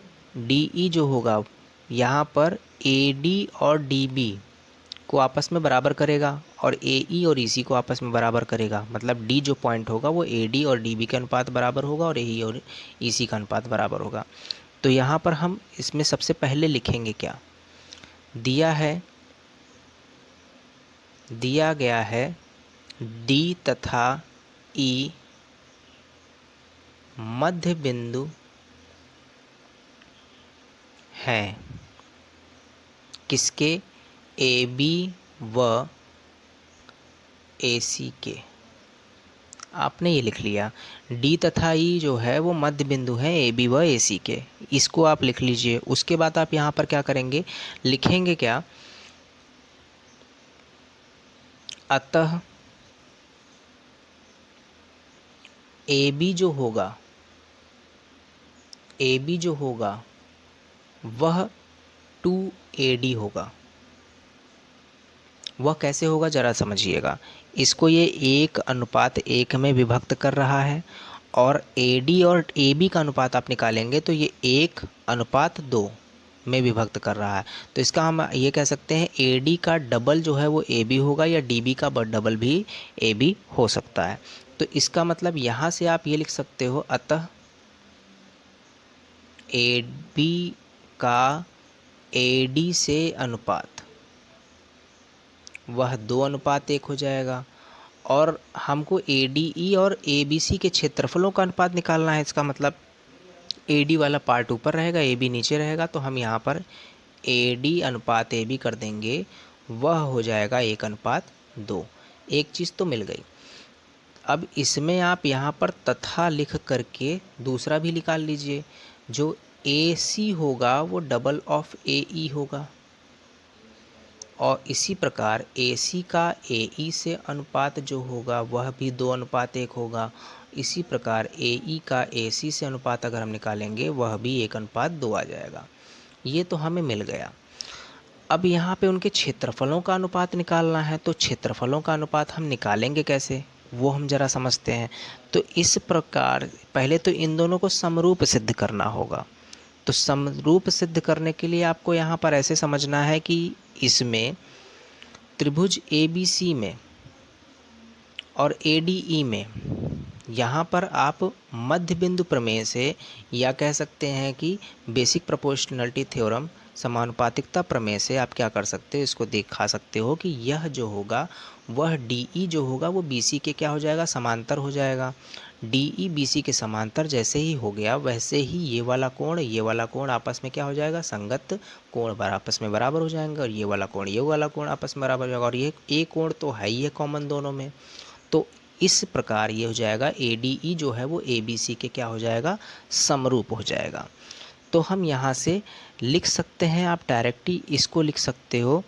यहाँ पर AD और DB को आपस में बराबर करेगा और AE और EC को आपस में बराबर करेगा। मतलब D जो पॉइंट होगा वो AD और DB के अनुपात बराबर होगा और AE और EC का अनुपात बराबर होगा। तो यहाँ पर हम इसमें सबसे पहले लिखेंगे क्या, दिया गया है D तथा E मध्य बिंदु हैं किसके, AB व AC के। आपने ये लिख लिया, D तथा E जो है वो मध्य बिंदु है AB व AC के, इसको आप लिख लीजिए। उसके बाद आप यहाँ पर क्या करेंगे, लिखेंगे क्या, अतः AB जो होगा वह 2AD होगा। वह कैसे होगा जरा समझिएगा, इसको ये 1:1 में विभक्त कर रहा है और AD और AB का अनुपात आप निकालेंगे तो ये 1:2 में विभक्त कर रहा है। तो इसका हम ये कह सकते हैं AD का डबल जो है वो AB होगा, या DB का डबल भी AB हो सकता है। तो इसका मतलब यहाँ से आप ये लिख सकते हो, अतः AB का AD से अनुपात वह 2:1 हो जाएगा। और हमको ADE और ABC के क्षेत्रफलों का अनुपात निकालना है। इसका मतलब AD वाला पार्ट ऊपर रहेगा, AB नीचे रहेगा, तो हम यहाँ पर AD अनुपात AB कर देंगे, वह हो जाएगा 1:2। एक चीज़ तो मिल गई। अब इसमें आप यहाँ पर तथा लिख करके दूसरा भी निकाल लीजिए। जो AC होगा वो डबल ऑफ AE होगा, और इसी प्रकार AC का AE से अनुपात जो होगा वह भी 2:1 होगा। इसी प्रकार AE का AC से अनुपात अगर हम निकालेंगे वह भी 1:2 आ जाएगा। ये तो हमें मिल गया। अब यहाँ पे उनके क्षेत्रफलों का अनुपात निकालना है, तो क्षेत्रफलों का अनुपात हम निकालेंगे कैसे, वो हम जरा समझते हैं। तो इस प्रकार पहले तो इन दोनों को समरूप सिद्ध करना होगा। तो समरूप सिद्ध करने के लिए आपको यहाँ पर ऐसे समझना है कि इसमें त्रिभुज ABC में और ADE में यहाँ पर आप मध्य बिंदु प्रमेय से, या कह सकते हैं कि बेसिक प्रोपोर्शनलिटी थ्योरम, समानुपातिकता प्रमेय से आप क्या कर सकते हो, इसको दिखा सकते हो कि यह जो होगा वह DE जो होगा वो BC के क्या हो जाएगा, समांतर हो जाएगा। DE BC के समांतर जैसे ही हो गया वैसे ही ये वाला कोण आपस में क्या हो जाएगा, संगत कोण आपस में बराबर हो जाएंगे, और ये वाला कोण आपस में बराबर हो जाएगा। और ये कोण तो है ही है कॉमन दोनों में। तो इस प्रकार ये हो जाएगा ADE जो है वो ABC के क्या हो जाएगा, समरूप हो जाएगा। तो हम यहाँ से लिख सकते हैं, आप डायरेक्टली इसको लिख सकते हो,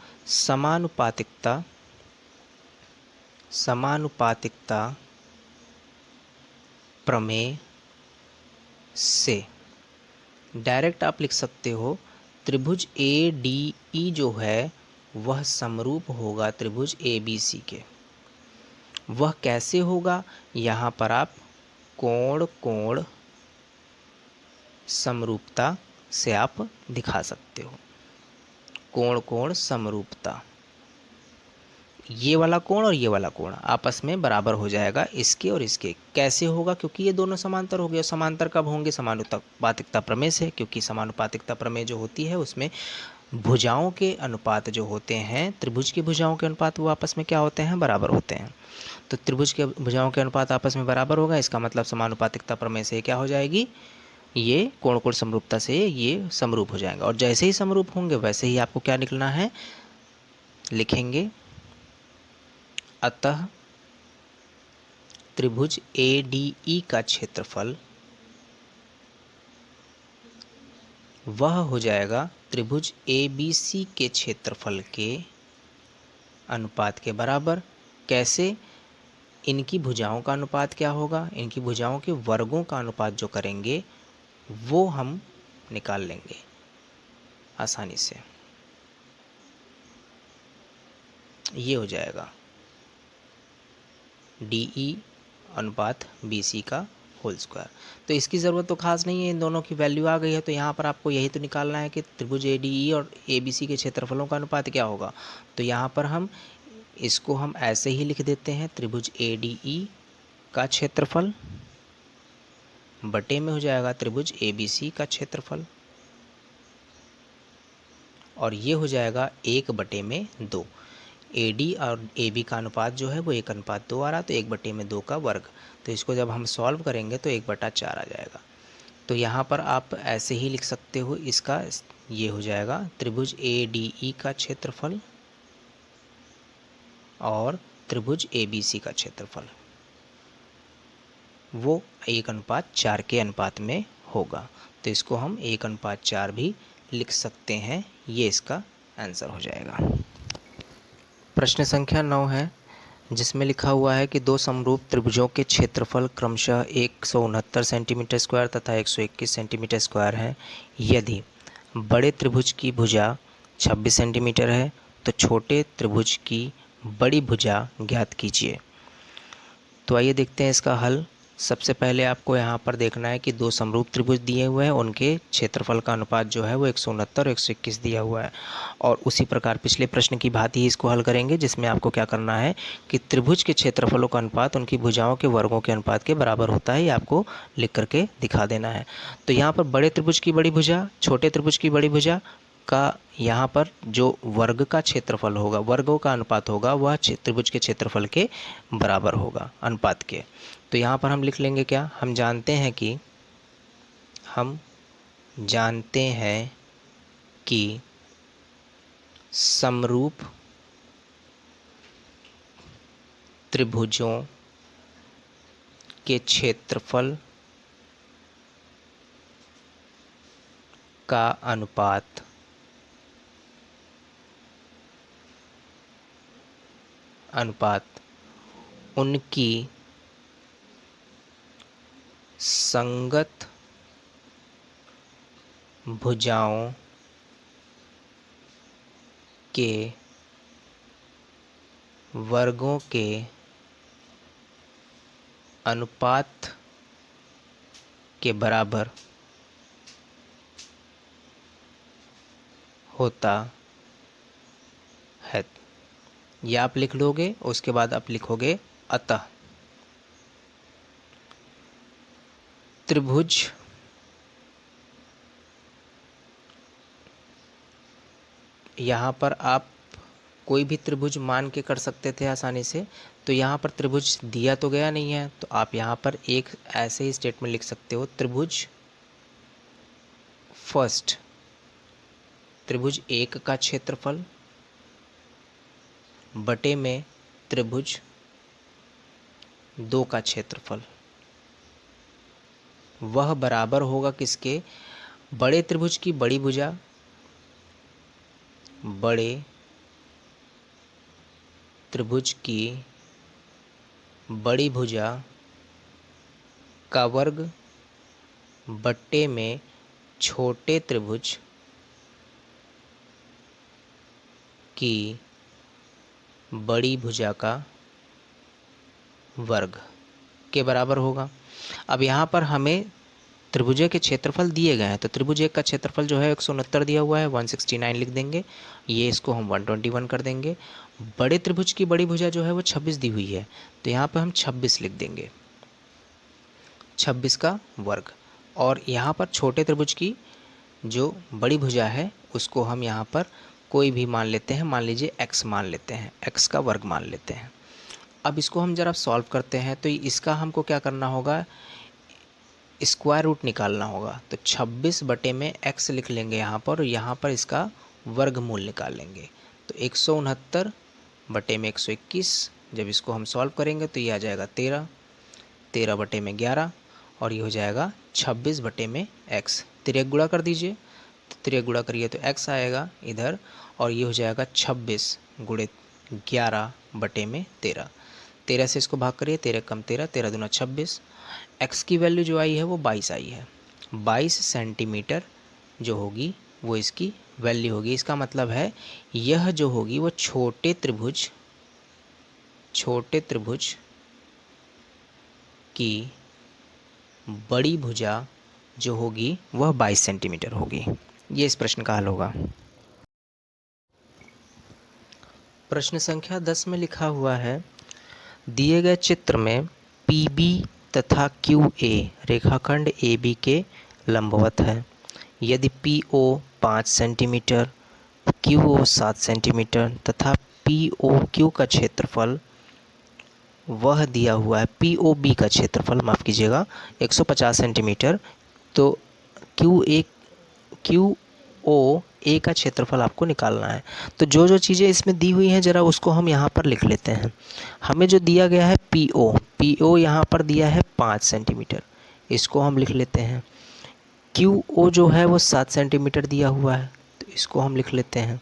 समानुपातिकता प्रमेय से डायरेक्ट आप लिख सकते हो त्रिभुज ADE जो है वह समरूप होगा त्रिभुज ABC के। वह कैसे होगा, यहाँ पर आप कोण समरूपता से आप दिखा सकते हो। कोण समरूपता, ये वाला कोण और ये वाला कोण आपस में बराबर हो जाएगा इसके और इसके। कैसे होगा, क्योंकि ये दोनों समांतर हो गए। समांतर कब होंगे, समानुपातिकता प्रमेय से, क्योंकि समानुपातिकता प्रमेय जो होती है उसमें भुजाओं के अनुपात जो होते हैं, त्रिभुज की भुजाओं के अनुपात वो आपस में क्या होते हैं, बराबर होते हैं। तो त्रिभुज के भुजाओं के अनुपात आपस में बराबर होगा, इसका मतलब समानुपातिकता प्रमेय से क्या हो जाएगी, ये कोण समरूपता से ये समरूप हो जाएगा। और जैसे ही समरूप होंगे वैसे ही आपको क्या निकलना है, लिखेंगे अतः त्रिभुज ADE का क्षेत्रफल वह हो जाएगा त्रिभुज ABC के क्षेत्रफल के अनुपात के बराबर। कैसे, इनकी भुजाओं का अनुपात क्या होगा, इनकी भुजाओं के वर्गों का अनुपात जो करेंगे वो हम निकाल लेंगे आसानी से। ये हो जाएगा DE अनुपात BC का होल स्क्वायर। तो इसकी ज़रूरत तो खास नहीं है, इन दोनों की वैल्यू आ गई है। तो यहाँ पर आपको यही तो निकालना है कि त्रिभुज ADE और ABC के क्षेत्रफलों का अनुपात क्या होगा। तो यहाँ पर हम इसको हम ऐसे ही लिख देते हैं, त्रिभुज ADE का क्षेत्रफल बटे में हो जाएगा त्रिभुज ABC का क्षेत्रफल, और ये हो जाएगा 1/2। AD और AB का अनुपात जो है वो 1:2 आ रहा, तो 1/2 का वर्ग। तो इसको जब हम सॉल्व करेंगे तो 1/4 आ जाएगा। तो यहाँ पर आप ऐसे ही लिख सकते हो इसका, ये हो जाएगा त्रिभुज ADE का क्षेत्रफल और त्रिभुज ABC का क्षेत्रफल वो 1:4 के अनुपात में होगा। तो इसको हम 1:4 भी लिख सकते हैं। ये इसका आंसर हो जाएगा। प्रश्न संख्या 9 है, जिसमें लिखा हुआ है कि दो समरूप त्रिभुजों के क्षेत्रफल क्रमशः 169 सेंटीमीटर स्क्वायर तथा 121 सेंटीमीटर स्क्वायर है। यदि बड़े त्रिभुज की भुजा 26 सेंटीमीटर है तो छोटे त्रिभुज की बड़ी भुजा ज्ञात कीजिए। तो आइए देखते हैं इसका हल। सबसे पहले आपको यहाँ पर देखना है कि दो समरूप त्रिभुज दिए हुए हैं, उनके क्षेत्रफल का अनुपात जो है वो 169 और 121 दिया हुआ है। और उसी प्रकार पिछले प्रश्न की भांति ही इसको हल करेंगे, जिसमें आपको क्या करना है कि त्रिभुज के क्षेत्रफलों का अनुपात उनकी भुजाओं के वर्गों के अनुपात के बराबर होता है, ये आपको लिख करके दिखा देना है। तो यहाँ पर बड़े त्रिभुज की बड़ी भुजा, छोटे त्रिभुज की बड़ी भुजा का यहाँ पर जो वर्ग का क्षेत्रफल होगा, वर्गों का अनुपात होगा, वह त्रिभुज के क्षेत्रफल के बराबर होगा, अनुपात के। तो यहाँ पर हम लिख लेंगे क्या, हम जानते हैं कि समरूप त्रिभुजों के क्षेत्रफल का अनुपात उनकी संगत भुजाओं के वर्गों के अनुपात के बराबर होता है। यह आप लिख लोगे, उसके बाद आप लिखोगे अतः त्रिभुज यहाँ पर आप कोई भी त्रिभुज मान के कर सकते थे आसानी से। तो यहाँ पर त्रिभुज दिया तो गया नहीं है, तो आप यहाँ पर एक ऐसे ही स्टेटमेंट लिख सकते हो, त्रिभुज फर्स्ट, त्रिभुज एक का क्षेत्रफल बटे में त्रिभुज दो का क्षेत्रफल, वह बराबर होगा किसके, बड़े त्रिभुज की बड़ी भुजा, बड़े त्रिभुज की बड़ी भुजा का वर्ग बट्टे में छोटे त्रिभुज की बड़ी भुजा का वर्ग के बराबर होगा। अब यहाँ पर हमें त्रिभुज के क्षेत्रफल दिए गए हैं, तो त्रिभुज एक का क्षेत्रफल जो है 169 दिया हुआ है, 169 लिख देंगे, ये इसको हम 121 कर देंगे। बड़े त्रिभुज की बड़ी भुजा जो है वो 26 दी हुई है, तो यहाँ पर हम 26 लिख देंगे, 26 का वर्ग। और यहाँ पर छोटे त्रिभुज की जो बड़ी भुजा है उसको हम यहाँ पर कोई भी मान लेते हैं, मान लीजिए x मान लेते हैं, x का वर्ग मान लेते हैं। अब इसको हम जरा सॉल्व करते हैं, तो इसका हमको क्या करना होगा, स्क्वायर रूट निकालना होगा। तो 26 बटे में x लिख लेंगे यहाँ पर, और यहाँ पर इसका वर्गमूल निकाल लेंगे। तो 169 बटे में 121, जब इसको हम सॉल्व करेंगे तो ये आ जाएगा 13, 13 बटे में 11, और ये हो जाएगा 26 बटे में x। 3 गुणा कर दीजिए, तो 3 गुणा करिए तो x आएगा इधर, और ये हो जाएगा 26 गुणे 11 बटे में 13। 13 से इसको भाग करिए, 13 कम 13, 13 दूना 26। x की वैल्यू जो आई है वो 22 आई है, 22 सेंटीमीटर जो होगी वो इसकी वैल्यू होगी। इसका मतलब है यह जो होगी वो छोटे त्रिभुज की बड़ी भुजा जो होगी वह 22 सेंटीमीटर होगी। ये इस प्रश्न का हल होगा। प्रश्न संख्या 10 में लिखा हुआ है, दिए गए चित्र में PB तथा QA रेखाखंड AB के लंबवत है। यदि PO 5 सेंटीमीटर, QO 7 सेंटीमीटर तथा POQ का क्षेत्रफल वह दिया हुआ है, POB का क्षेत्रफल माफ़ कीजिएगा 150 सेंटीमीटर, तो QOA का क्षेत्रफल आपको निकालना है। तो जो जो चीज़ें इसमें दी हुई हैं ज़रा उसको हम यहाँ पर लिख लेते हैं। हमें जो दिया गया है PO यहाँ पर दिया है 5 सेंटीमीटर, इसको हम लिख लेते हैं। QO जो है वो 7 सेंटीमीटर दिया हुआ है, तो इसको हम लिख लेते हैं।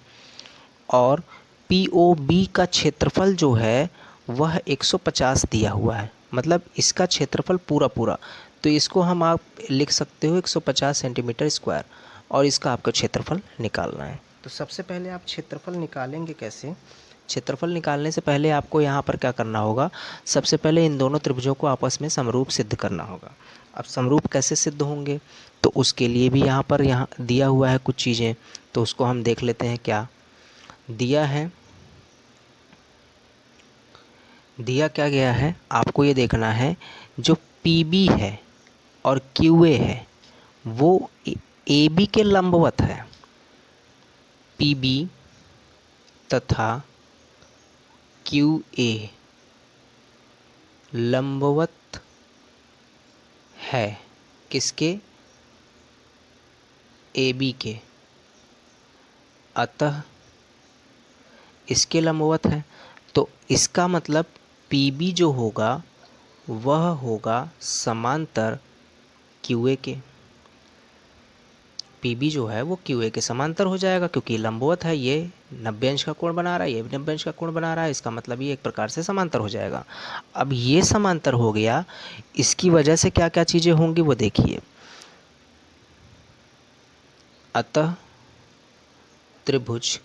और POB का क्षेत्रफल जो है वह 150 दिया हुआ है, मतलब इसका क्षेत्रफल पूरा, तो इसको हम आप लिख सकते हो 150 सेंटीमीटर स्क्वायर, और इसका आपको क्षेत्रफल निकालना है। तो सबसे पहले आप क्षेत्रफल निकालेंगे कैसे, क्षेत्रफल निकालने से पहले आपको यहाँ पर क्या करना होगा, सबसे पहले इन दोनों त्रिभुजों को आपस में समरूप सिद्ध करना होगा। अब समरूप कैसे सिद्ध होंगे, तो उसके लिए भी यहाँ पर दिया हुआ है कुछ चीज़ें, तो उसको हम देख लेते हैं। क्या दिया है, दिया क्या गया है, आपको ये देखना है जो PB है और QA है वो AB के लंबवत है। PB तथा QA लंबवत है किसके, AB के, अतः इसके लंबवत है। तो इसका मतलब PB जो होगा वह होगा समांतर QA के। PB जो है वो QA के समांतर हो जाएगा, क्योंकि लंबवत है, ये 90 अंश का कोण बना रहा है, ये भी 90 अंश का कोण बना रहा है, इसका मतलब ये एक प्रकार से समांतर हो जाएगा। अब ये समांतर हो गया, इसकी वजह से क्या क्या चीज़ें होंगी वो देखिए। अतः त्रिभुज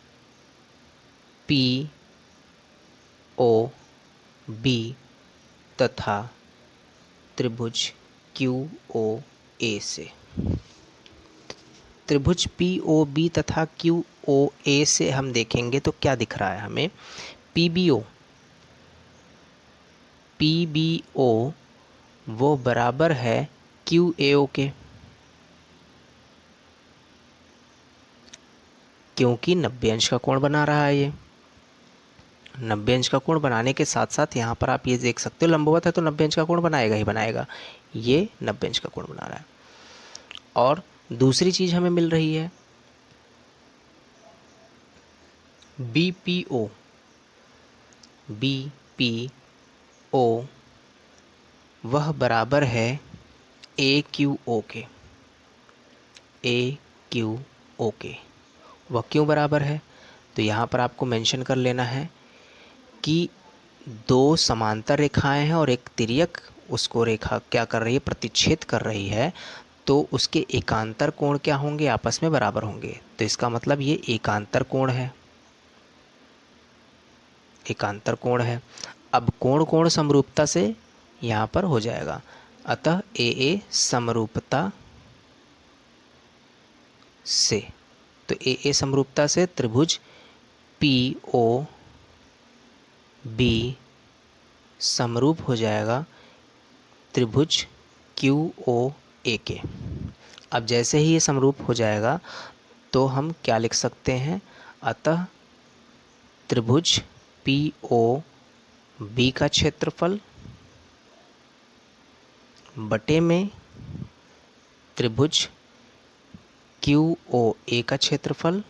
POB तथा त्रिभुज QOA से, त्रिभुज POB तथा QOA से हम देखेंगे तो क्या दिख रहा है हमें, PBO वो बराबर है QAO के, क्योंकि 90 अंश का कोण बना रहा है। ये 90 अंश का कोण बनाने के साथ साथ यहाँ पर आप ये देख सकते हो लंबवत है तो 90 अंश का कोण बनाएगा ही बनाएगा, ये 90 अंश का कोण बना रहा है। और दूसरी चीज़ हमें मिल रही है BPO वह बराबर है AQO के। वह क्यों बराबर है, तो यहाँ पर आपको मेंशन कर लेना है कि दो समांतर रेखाएं हैं और एक तिर्यक उसको रेखा क्या कर रही है, प्रतिच्छेद कर रही है, तो उसके एकांतर कोण क्या होंगे, आपस में बराबर होंगे। तो इसका मतलब ये एकांतर कोण है, एकांतर कोण है। अब कोण कोण समरूपता से यहाँ पर हो जाएगा, अतः AA समरूपता से, तो AA समरूपता से त्रिभुज POB समरूप हो जाएगा त्रिभुज QOA के। अब जैसे ही ये समरूप हो जाएगा तो हम क्या लिख सकते हैं, अतः त्रिभुज POB का क्षेत्रफल बटे में त्रिभुज QOA का क्षेत्रफल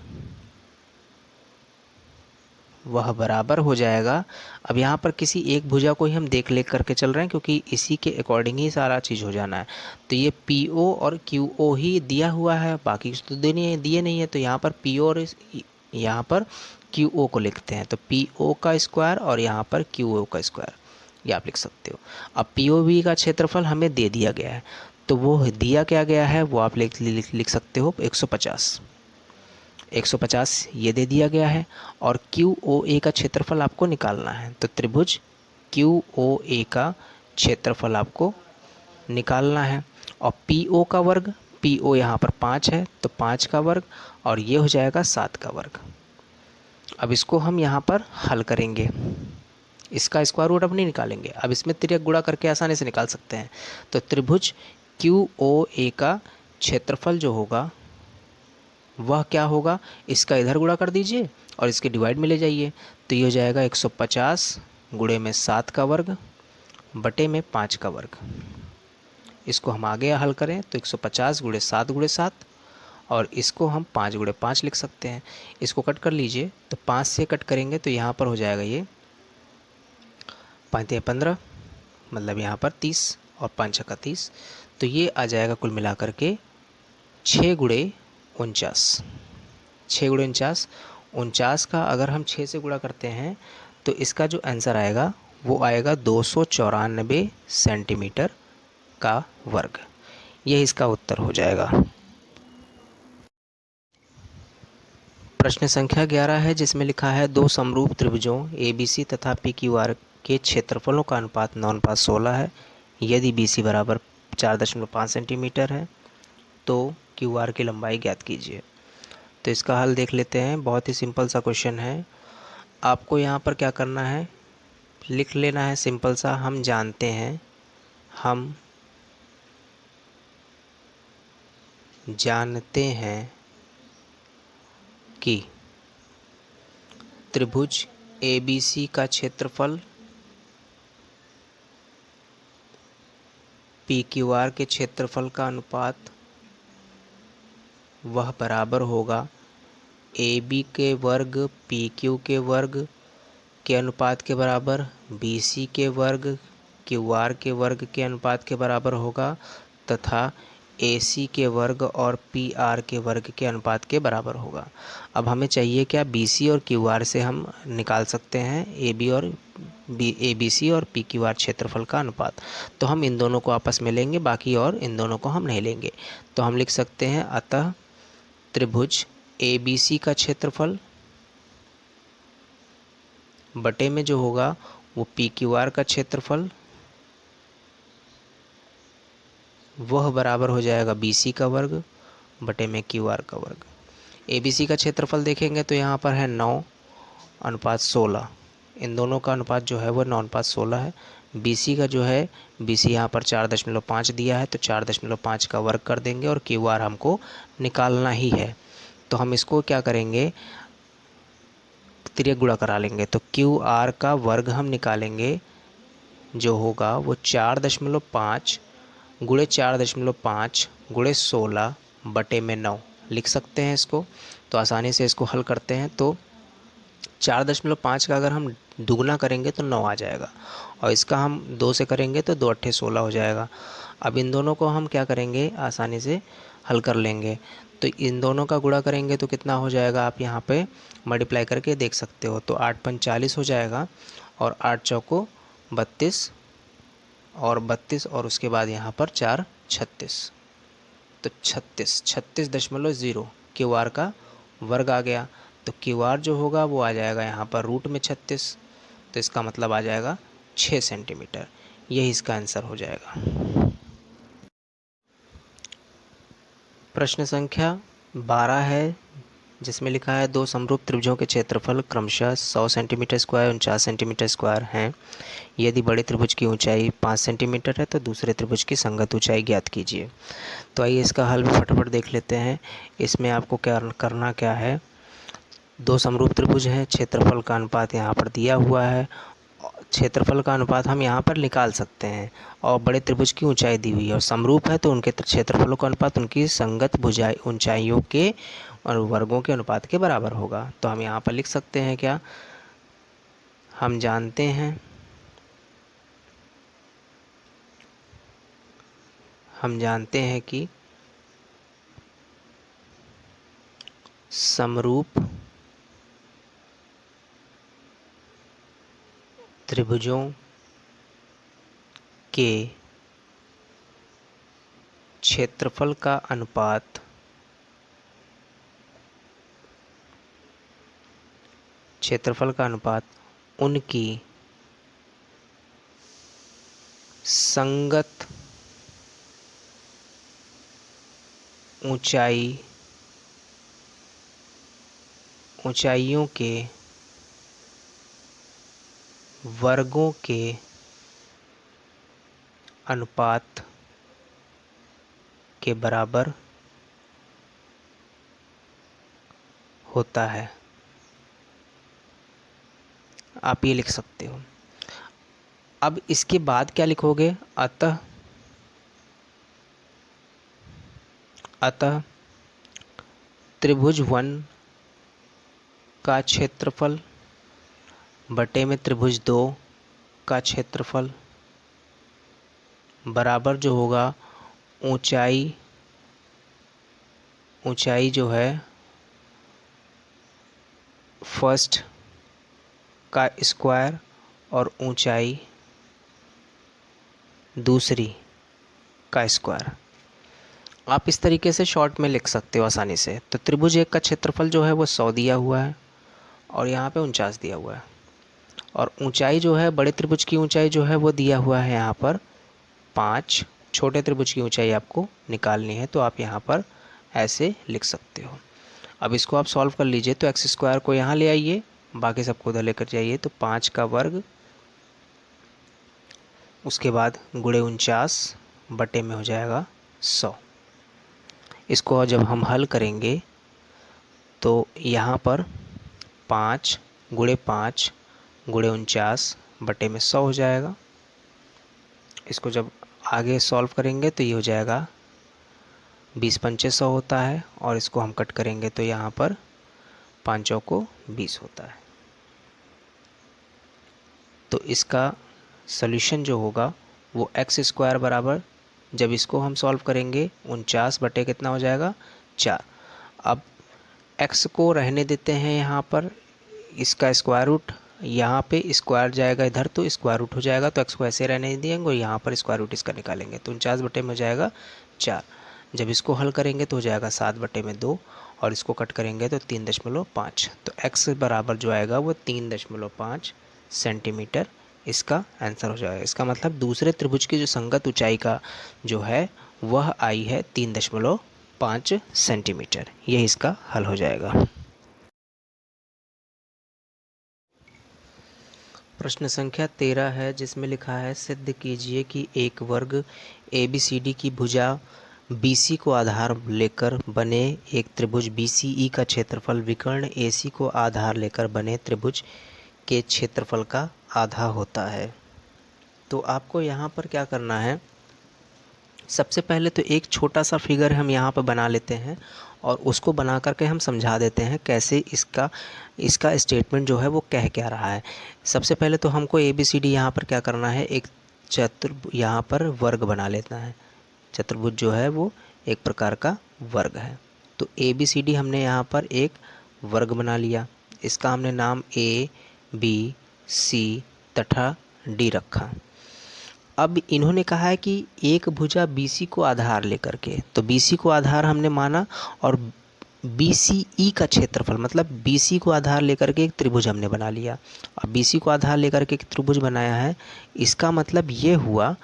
वह बराबर हो जाएगा। अब यहाँ पर किसी एक भुजा को ही हम देख करके चल रहे हैं, क्योंकि इसी के अकॉर्डिंग ही सारा चीज़ हो जाना है। तो ये PO और QO ही दिया हुआ है, बाकी तो दिए नहीं है, तो यहाँ पर PO और यहाँ पर QO को लिखते हैं, तो PO का स्क्वायर और यहाँ पर QO का स्क्वायर, ये आप लिख सकते हो। अब POB का क्षेत्रफल हमें दे दिया गया है, तो वो दिया क्या गया है वो आप लिख सकते हो 150 ये दे दिया गया है। और QOA का क्षेत्रफल आपको निकालना है, तो त्रिभुज QOA का क्षेत्रफल आपको निकालना है। और PO का वर्ग, PO यहाँ पर 5 है तो 5 का वर्ग, और ये हो जाएगा 7 का वर्ग। अब इसको हम यहाँ पर हल करेंगे, इसका स्क्वायर रूट अब नहीं निकालेंगे, अब इसमें तिर्यक गुणा करके आसानी से निकाल सकते हैं। तो त्रिभुज QOA का क्षेत्रफल जो होगा वह क्या होगा, इसका इधर गुणा कर दीजिए और इसके डिवाइड में ले जाइए, तो ये हो जाएगा 150 गुणे में 7 का वर्ग बटे में 5 का वर्ग। इसको हम आगे हल करें तो 150 गुणे 7 और इसको हम 5 गुणे 5 लिख सकते हैं। इसको कट कर लीजिए, तो 5 से कट करेंगे तो यहाँ पर हो जाएगा ये 5 15, मतलब यहाँ पर 30 और 5 का 30, तो ये आ जाएगा कुल मिलाकर के 6 गुणे 49। 6 गुणे 49 का अगर हम 6 से गुणा करते हैं तो इसका जो आंसर आएगा वो आएगा 294 सेंटीमीटर का वर्ग। यह इसका उत्तर हो जाएगा। प्रश्न संख्या 11 है जिसमें लिखा है दो समरूप त्रिभुजों ABC तथा PQR के क्षेत्रफलों का अनुपात 9:16 है। यदि BC बराबर 4.5 सेंटीमीटर है तो QR की लंबाई ज्ञात कीजिए। तो इसका हल देख लेते हैं। बहुत ही सिंपल सा क्वेश्चन है। आपको यहाँ पर क्या करना है, लिख लेना है सिंपल सा। हम जानते हैं कि त्रिभुज ABC का क्षेत्रफल PQR के क्षेत्रफल का अनुपात वह बराबर होगा AB के वर्ग PQ के वर्ग के अनुपात के बराबर, BC के वर्ग QR के वर्ग के अनुपात के बराबर होगा तथा AC के वर्ग और PR के वर्ग के अनुपात के बराबर होगा। अब हमें चाहिए क्या, BC और QR से हम निकाल सकते हैं ABC और PQR क्षेत्रफल का अनुपात। तो हम इन दोनों को आपस में लेंगे, बाकी और इन दोनों को हम नहीं लेंगे। तो हम लिख सकते हैं अतः त्रिभुज ABC का क्षेत्रफल बटे में जो होगा वो PQR का क्षेत्रफल वह बराबर हो जाएगा BC का वर्ग बटे में QR का वर्ग। ABC का क्षेत्रफल देखेंगे तो यहाँ पर है 9:16। इन दोनों का अनुपात जो है वो 9:16 है। BC का जो है, BC यहाँ पर 4.5 दिया है तो 4.5 का वर्ग कर देंगे और QR हमको निकालना ही है। तो हम इसको क्या करेंगे, तिर्यक गुणा करा लेंगे। तो QR का वर्ग हम निकालेंगे जो होगा वो 4.5 गुणे 4.5 गुणे 16 बटे में 9 लिख सकते हैं इसको। तो आसानी से इसको हल करते हैं तो 4.5 का अगर हम दुगना करेंगे तो 9 आ जाएगा और इसका हम 2 से करेंगे तो 2 8 16 हो जाएगा। अब इन दोनों को हम क्या करेंगे, आसानी से हल कर लेंगे। तो इन दोनों का गुणा करेंगे तो कितना हो जाएगा, आप यहाँ पे मल्टीप्लाई करके देख सकते हो। तो 8×5 = 40 हो जाएगा और 8×4 = 32 और उसके बाद यहाँ पर 4 36। तो 36.0 QR का वर्ग आ गया। तो QR जो होगा वो आ जाएगा यहाँ पर रूट में 36। तो इसका मतलब आ जाएगा 6 सेंटीमीटर। यही इसका आंसर हो जाएगा। प्रश्न संख्या 12 है जिसमें लिखा है दो समरूप त्रिभुजों के क्षेत्रफल क्रमशः 100 सेंटीमीटर स्क्वायर 49 सेंटीमीटर स्क्वायर हैं। यदि बड़े त्रिभुज की ऊंचाई 5 सेंटीमीटर है तो दूसरे त्रिभुज की संगत ऊंचाई ज्ञात कीजिए। तो आइए इसका हल भी फटाफट देख लेते हैं। इसमें आपको क्या करना क्या है, दो समरूप त्रिभुज हैं, क्षेत्रफल का अनुपात यहाँ पर दिया हुआ है। क्षेत्रफल का अनुपात हम यहाँ पर निकाल सकते हैं और बड़े त्रिभुज की ऊंचाई दी हुई है और समरूप है तो उनके क्षेत्रफलों का अनुपात उनकी संगत भुजाई ऊंचाइयों के और वर्गों के अनुपात के बराबर होगा। तो हम यहाँ पर लिख सकते हैं क्या, हम जानते हैं कि समरूप त्रिभुजों के क्षेत्रफल का अनुपात उनकी संगत ऊंचाइयों के वर्गों के अनुपात के बराबर होता है। आप ये लिख सकते हो। अब इसके बाद क्या लिखोगे, अतः त्रिभुज 1 का क्षेत्रफल बटे में त्रिभुज 2 का क्षेत्रफल बराबर जो होगा ऊंचाई जो है फर्स्ट का स्क्वायर और ऊंचाई दूसरी का स्क्वायर। आप इस तरीके से शॉर्ट में लिख सकते हो आसानी से। तो त्रिभुज एक का क्षेत्रफल जो है वो 100 दिया हुआ है और यहाँ पे 49 दिया हुआ है, और ऊंचाई जो है बड़े त्रिभुज की ऊंचाई जो है वो दिया हुआ है यहाँ पर 5। छोटे त्रिभुज की ऊंचाई आपको निकालनी है, तो आप यहाँ पर ऐसे लिख सकते हो। अब इसको आप सॉल्व कर लीजिए। तो एक्स स्क्वायर को यहाँ ले आइए, बाकी सबको उधर लेकर जाइए। तो 5 का वर्ग, उसके बाद गुणे 49 बटे में हो जाएगा 100। इसको जब हम हल करेंगे तो यहाँ पर 5 गुणे 5 गुणे 49 बटे में 100 हो जाएगा। इसको जब आगे सॉल्व करेंगे तो ये हो जाएगा 20 पंचे 100 होता है, और इसको हम कट करेंगे तो यहाँ पर 5 को 20 होता है। तो इसका सॉल्यूशन जो होगा वो एक्स स्क्वायर बराबर, जब इसको हम सॉल्व करेंगे 49 बटे कितना हो जाएगा 4। अब x को रहने देते हैं यहाँ पर, इसका स्क्वायर रूट यहाँ पे स्क्वायर जाएगा इधर तो स्क्वायर रूट हो जाएगा, तो x को ऐसे रहने देंगे और यहाँ पर स्क्वायर रूट इसका निकालेंगे तो 49 बटे में हो जाएगा 4। जब इसको हल करेंगे तो हो जाएगा 7 बटे में 2, और इसको कट करेंगे तो 3.5। तो x बराबर जो आएगा वो 3.5 सेंटीमीटर इसका आंसर हो जाएगा। इसका मतलब दूसरे त्रिभुज की जो संगत ऊंचाई का जो है वह आई है 3.5 सेंटीमीटर। यह इसका हल हो जाएगा। प्रश्न संख्या 13 है, जिसमें लिखा है सिद्ध कीजिए कि एक वर्ग ABCD की भुजा BC को आधार लेकर बने एक त्रिभुज BCE का क्षेत्रफल विकर्ण AC को आधार लेकर बने त्रिभुज के क्षेत्रफल का आधा होता है। तो आपको यहाँ पर क्या करना है, सबसे पहले तो एक छोटा सा फिगर हम यहाँ पर बना लेते हैं और उसको बना करके हम समझा देते हैं कैसे इसका स्टेटमेंट जो है वो कह क्या रहा है। सबसे पहले तो हमको ABCD यहाँ पर क्या करना है, एक यहाँ पर वर्ग बना लेना है। चतुर्भुज जो है वो एक प्रकार का वर्ग है। तो ABCD हमने यहाँ पर एक वर्ग बना लिया। इसका हमने नाम A, B, C तथा D रखा। अब इन्होंने कहा है कि एक भुजा BC को आधार लेकर के, तो BC को आधार हमने माना और BCE का क्षेत्रफल मतलब BC को आधार लेकर के एक त्रिभुज हमने बना लिया। अब BC को आधार लेकर के एक त्रिभुज बनाया है, इसका मतलब ये हुआ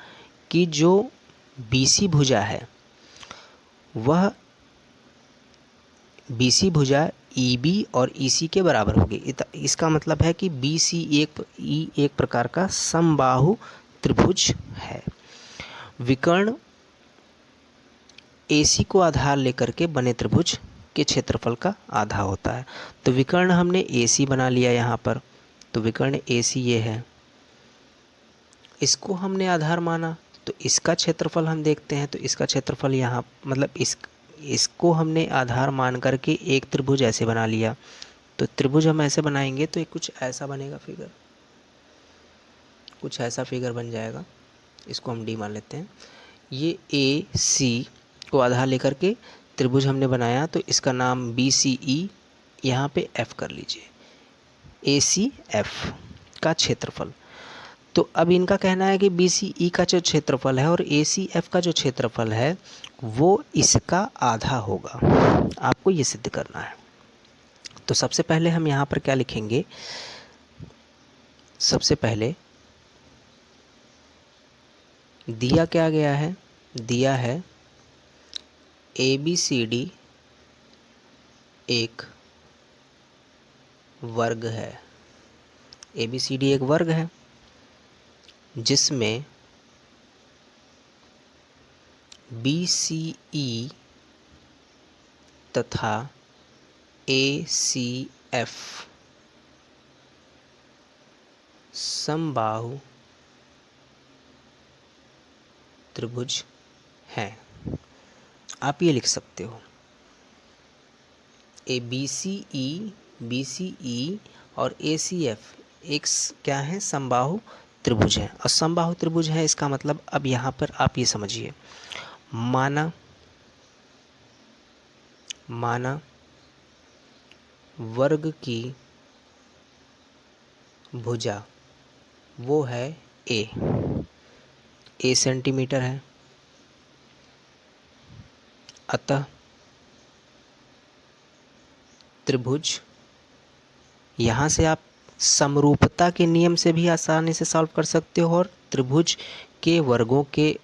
कि जो BC भुजा है वह BC भुजा EB और EC के बराबर होगी। इसका मतलब है कि BCE एक प्रकार का समबाहु त्रिभुज है। विकर्ण AC को आधार लेकर के बने त्रिभुज के क्षेत्रफल का आधा होता है। तो विकर्ण हमने AC बना लिया यहाँ पर, तो विकर्ण AC ये है, इसको हमने आधार माना, तो इसका क्षेत्रफल हम देखते हैं। तो इसका क्षेत्रफल यहाँ मतलब इसको हमने आधार मान करके एक त्रिभुज ऐसे बना लिया। तो त्रिभुज हम ऐसे बनाएंगे तो एक कुछ ऐसा बनेगा फिगर, कुछ ऐसा फिगर बन जाएगा। इसको हम D मान लेते हैं। ये AC को आधार लेकर के त्रिभुज हमने बनाया, तो इसका नाम BCE यहाँ पे F कर लीजिए। ACF का क्षेत्रफल। तो अब इनका कहना है कि BCE का जो क्षेत्रफल है और ACF का जो क्षेत्रफल है वो इसका आधा होगा। आपको ये सिद्ध करना है। तो सबसे पहले हम यहाँ पर क्या लिखेंगे, सबसे पहले दिया क्या गया है, दिया है ABCD एक वर्ग है। ABCD एक वर्ग है जिसमें BCE तथा ACF समबाहु त्रिभुज हैं। आप ये लिख सकते हो BCE और ACF एक क्या है, समबाहु त्रिभुज है। और समबाहु त्रिभुज है इसका मतलब अब यहाँ पर आप ये समझिए, माना वर्ग की भुजा वो है A सेंटीमीटर है, अतः त्रिभुज, यहाँ से आप समरूपता के नियम से भी आसानी से सॉल्व कर सकते हो और त्रिभुज के वर्गों के,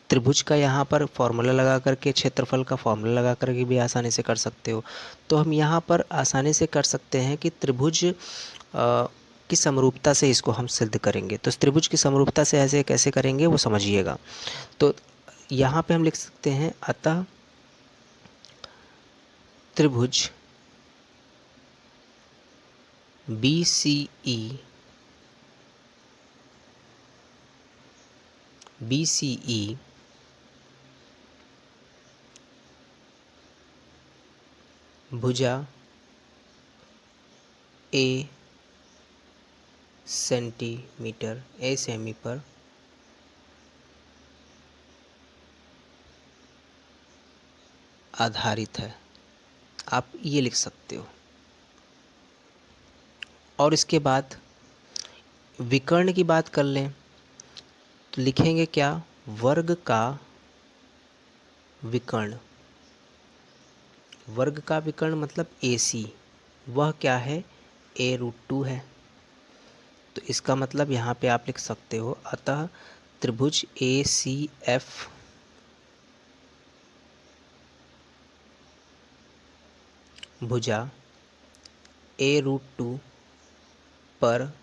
त्रिभुज का यहाँ पर फॉर्मूला लगा करके, क्षेत्रफल का फॉर्मूला लगा करके भी आसानी से कर सकते हो। तो हम यहाँ पर आसानी से कर सकते हैं कि त्रिभुज की समरूपता से इसको हम सिद्ध करेंगे। तो त्रिभुज की समरूपता से ऐसे कैसे करेंगे वो समझिएगा। तो यहाँ पे हम लिख सकते हैं अतः त्रिभुज BCE भुजा A सेंटीमीटर, A सेमी पर आधारित है। आप ये लिख सकते हो। और इसके बाद विकर्ण की बात कर लें तो लिखेंगे क्या, वर्ग का विकर्ण। वर्ग का विकर्ण मतलब AC, वह क्या है, A√2 है। तो इसका मतलब यहाँ पे आप लिख सकते हो अतः त्रिभुज ACF भुजा A√2 पर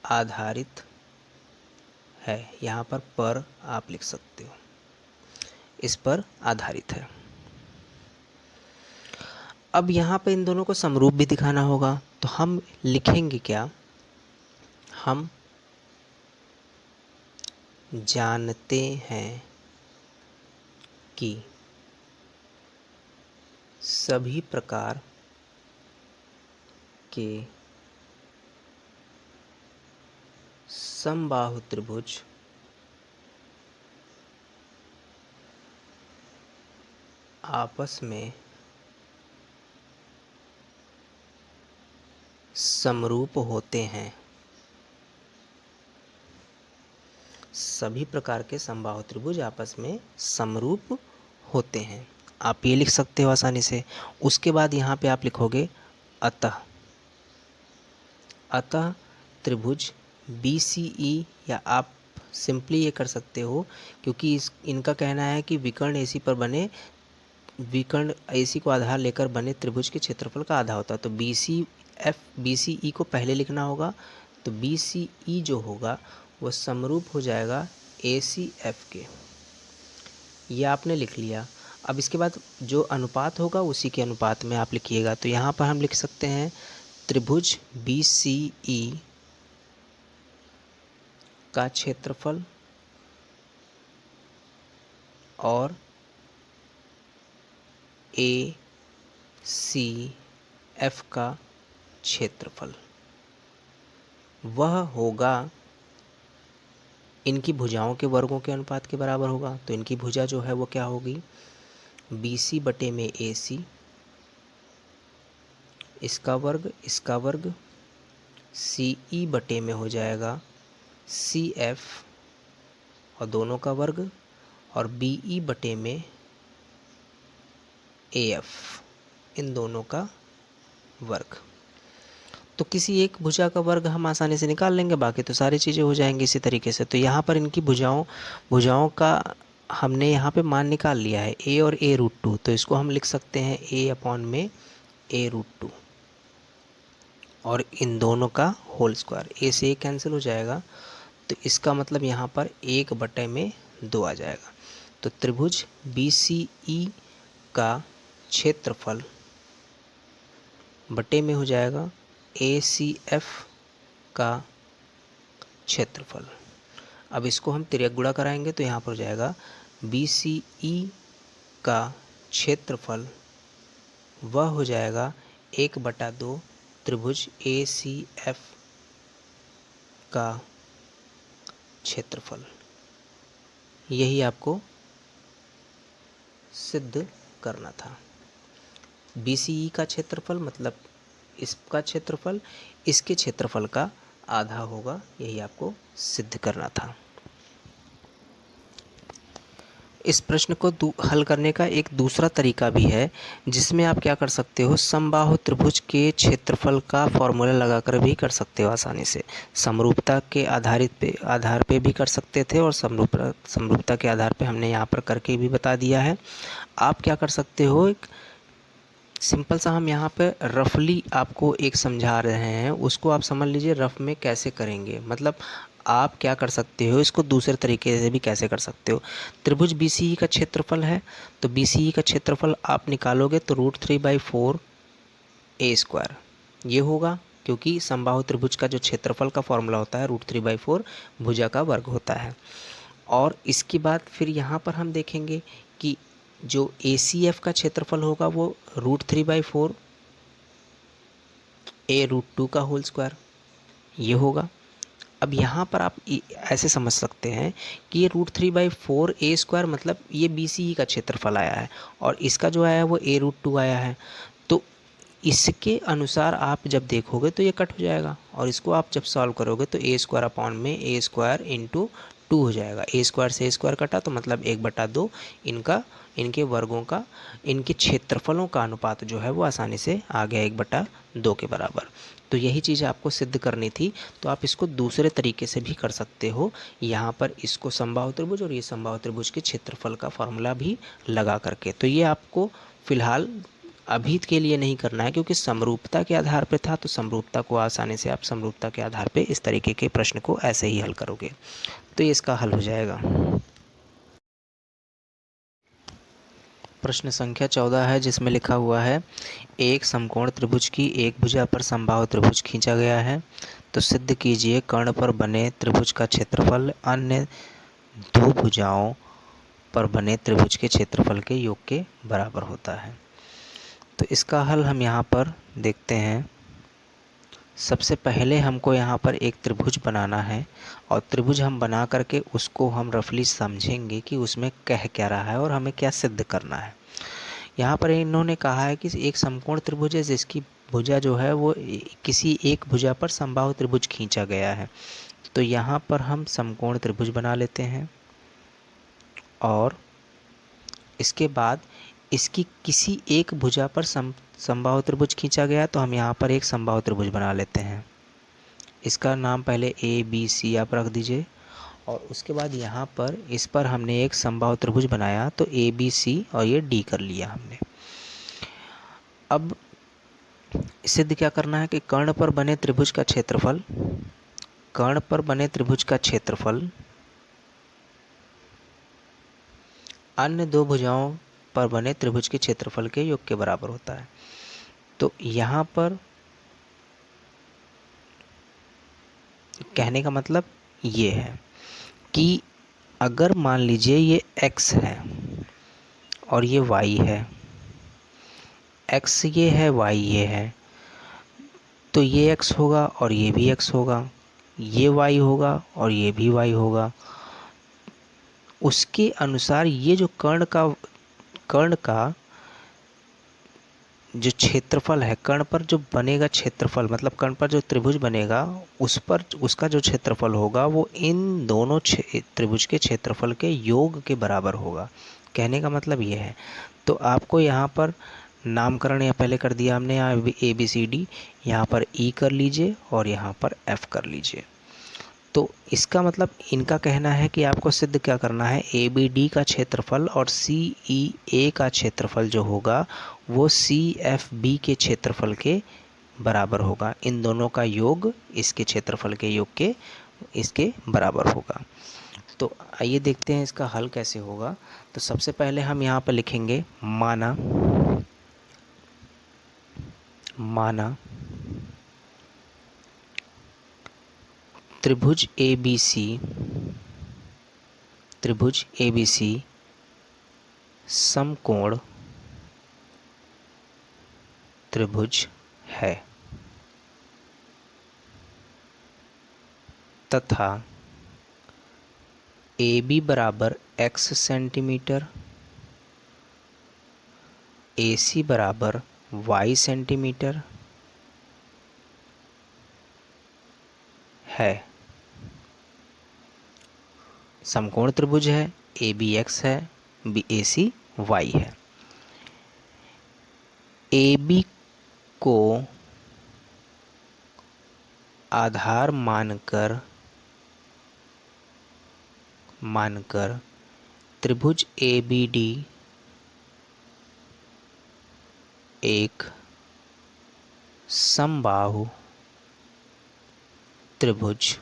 आधारित है। यहाँ पर आप लिख सकते हो, इस पर आधारित है। अब यहाँ पे इन दोनों को समरूप भी दिखाना होगा, तो हम लिखेंगे क्या, हम जानते हैं कि सभी प्रकार के समबाहु त्रिभुज आपस में समरूप होते हैं। सभी प्रकार के समबाहु त्रिभुज आपस में समरूप होते हैं। आप ये लिख सकते हो आसानी से। उसके बाद यहाँ पे आप लिखोगे अतः त्रिभुज BCE, या आप सिंपली ये कर सकते हो क्योंकि इनका कहना है कि विकर्ण AC पर बने, विकर्ण AC को आधार लेकर बने त्रिभुज के क्षेत्रफल का आधा होता है। तो BCE को पहले लिखना होगा। तो BCE जो होगा वो समरूप हो जाएगा ACF के। ये आपने लिख लिया। अब इसके बाद जो अनुपात होगा उसी के अनुपात में आप लिखिएगा। तो यहाँ पर हम लिख सकते हैं त्रिभुज BCE का क्षेत्रफल और ACF का क्षेत्रफल वह होगा, इनकी भुजाओं के वर्गों के अनुपात के बराबर होगा। तो इनकी भुजा जो है वो क्या होगी, BC बटे में AC, इसका वर्ग CE बटे में हो जाएगा CF और दोनों का वर्ग, और BE बटे में AF, इन दोनों का वर्ग। तो किसी एक भुजा का वर्ग हम आसानी से निकाल लेंगे, बाकी तो सारी चीज़ें हो जाएंगी इसी तरीके से। तो यहाँ पर इनकी भुजाओं का हमने यहाँ पे मान निकाल लिया है, A और A√2। तो इसको हम लिख सकते हैं A/में A√2 और इन दोनों का होल स्क्वायर। A से A कैंसिल हो जाएगा, तो इसका मतलब यहाँ पर 1/2 आ जाएगा। तो त्रिभुज BCE का क्षेत्रफल बटे में हो जाएगा ACF का क्षेत्रफल। अब इसको हम तिर्यक गुणा कराएंगे तो यहाँ पर हो जाएगा BCE का क्षेत्रफल वह हो जाएगा 1/2 त्रिभुज ACF का क्षेत्रफल। यही आपको सिद्ध करना था। BCE का क्षेत्रफल मतलब इसका क्षेत्रफल इसके क्षेत्रफल का आधा होगा, यही आपको सिद्ध करना था। इस प्रश्न को हल करने का एक दूसरा तरीका भी है, जिसमें आप क्या कर सकते हो, समबाहु त्रिभुज के क्षेत्रफल का फॉर्मूला लगाकर भी कर सकते हो आसानी से। समरूपता के आधार पे भी कर सकते थे, और समरूपता के आधार पे हमने यहाँ पर करके भी बता दिया है। आप क्या कर सकते हो, एक सिंपल सा हम यहाँ पे रफली आपको एक समझा रहे हैं, उसको आप समझ लीजिए रफ में कैसे करेंगे। मतलब आप क्या कर सकते हो, इसको दूसरे तरीके से भी कैसे कर सकते हो। त्रिभुज BCE का क्षेत्रफल है, तो BCE का क्षेत्रफल आप निकालोगे तो √3/4 a² ये होगा, क्योंकि समबाहु त्रिभुज का जो क्षेत्रफल का फॉर्मूला होता है √3/4 भुजा का वर्ग होता है। और इसके बाद फिर यहाँ पर हम देखेंगे कि जो ACF का क्षेत्रफल होगा वो √3/4 a√2 का होल स्क्वायर ये होगा। अब यहाँ पर आप ऐसे समझ सकते हैं कि ये √3/4 a² मतलब ये BCE का क्षेत्रफल आया है, और इसका जो आया है वो a√2 आया है। तो इसके अनुसार आप जब देखोगे तो ये कट हो जाएगा, और इसको आप जब सॉल्व करोगे तो a² अपॉन में a² × 2 हो जाएगा। a² से a² कटा तो मतलब 1/2 इनके वर्गों का, इनके क्षेत्रफलों का अनुपात जो है वो आसानी से आ गया 1/2 के बराबर। तो यही चीज़ आपको सिद्ध करनी थी, तो आप इसको दूसरे तरीके से भी कर सकते हो। यहाँ पर इसको समबाहु त्रिभुज और ये समबाहु त्रिभुज के क्षेत्रफल का फॉर्मूला भी लगा करके। तो ये आपको फ़िलहाल अभी के लिए नहीं करना है, क्योंकि समरूपता के आधार पे था, तो समरूपता को आसानी से आप समरूपता के आधार पे इस तरीके के प्रश्न को ऐसे ही हल करोगे, तो ये इसका हल हो जाएगा। प्रश्न संख्या 14 है, जिसमें लिखा हुआ है एक समकोण त्रिभुज की एक भुजा पर समबाहु त्रिभुज खींचा गया है, तो सिद्ध कीजिए कर्ण पर बने त्रिभुज का क्षेत्रफल अन्य दो भुजाओं पर बने त्रिभुज के क्षेत्रफल के योग के बराबर होता है। तो इसका हल हम यहाँ पर देखते हैं। सबसे पहले हमको यहाँ पर एक त्रिभुज बनाना है, और त्रिभुज हम बना करके उसको हम रफली समझेंगे कि उसमें कह क्या रहा है और हमें क्या सिद्ध करना है। यहाँ पर इन्होंने कहा है कि एक समकोण त्रिभुज है जिसकी भुजा जो है वो किसी एक भुजा पर समबाहु त्रिभुज खींचा गया है। तो यहाँ पर हम समकोण त्रिभुज बना लेते हैं, और इसके बाद इसकी किसी एक भुजा पर समबाहु त्रिभुज खींचा गया, तो हम यहाँ पर एक समबाहु त्रिभुज बना लेते हैं। इसका नाम पहले ABC आप रख दीजिए, और उसके बाद यहाँ पर इस पर हमने एक समबाहु त्रिभुज बनाया, तो ABC और ये D कर लिया हमने। अब सिद्ध क्या करना है कि कर्ण पर बने त्रिभुज का क्षेत्रफल, कर्ण पर बने त्रिभुज का क्षेत्रफल अन्य दो भुजाओं पर बने त्रिभुज के क्षेत्रफल के योग के बराबर होता है। तो यहाँ पर कहने का मतलब ये है कि अगर मान लीजिए ये x है और ये y है, x ये है y ये है, तो ये x होगा और ये भी x होगा, ये y होगा और ये भी y होगा। उसके अनुसार ये जो कर्ण का जो क्षेत्रफल है, कर्ण पर जो बनेगा क्षेत्रफल, मतलब कर्ण पर जो त्रिभुज बनेगा उस पर उसका जो क्षेत्रफल होगा वो इन दोनों त्रिभुज के क्षेत्रफल के योग के बराबर होगा। कहने का मतलब ये है। तो आपको यहाँ पर नामकरण या पहले कर दिया हमने, यहाँ ABCD, यहाँ पर E कर लीजिए और यहाँ पर F कर लीजिए। तो इसका मतलब इनका कहना है कि आपको सिद्ध क्या करना है, ABD का क्षेत्रफल और CEA का क्षेत्रफल जो होगा वो CFB के क्षेत्रफल के बराबर होगा। इन दोनों का योग इसके क्षेत्रफल के योग के इसके बराबर होगा। तो आइए देखते हैं इसका हल कैसे होगा। तो सबसे पहले हम यहाँ पर लिखेंगे माना त्रिभुज ABC समकोण त्रिभुज है तथा AB बराबर x सेंटीमीटर, AC बराबर y सेंटीमीटर है। समकोण त्रिभुज है, AB x है, AC y है। AB को आधार मानकर त्रिभुज ABD एक समबाहु त्रिभुज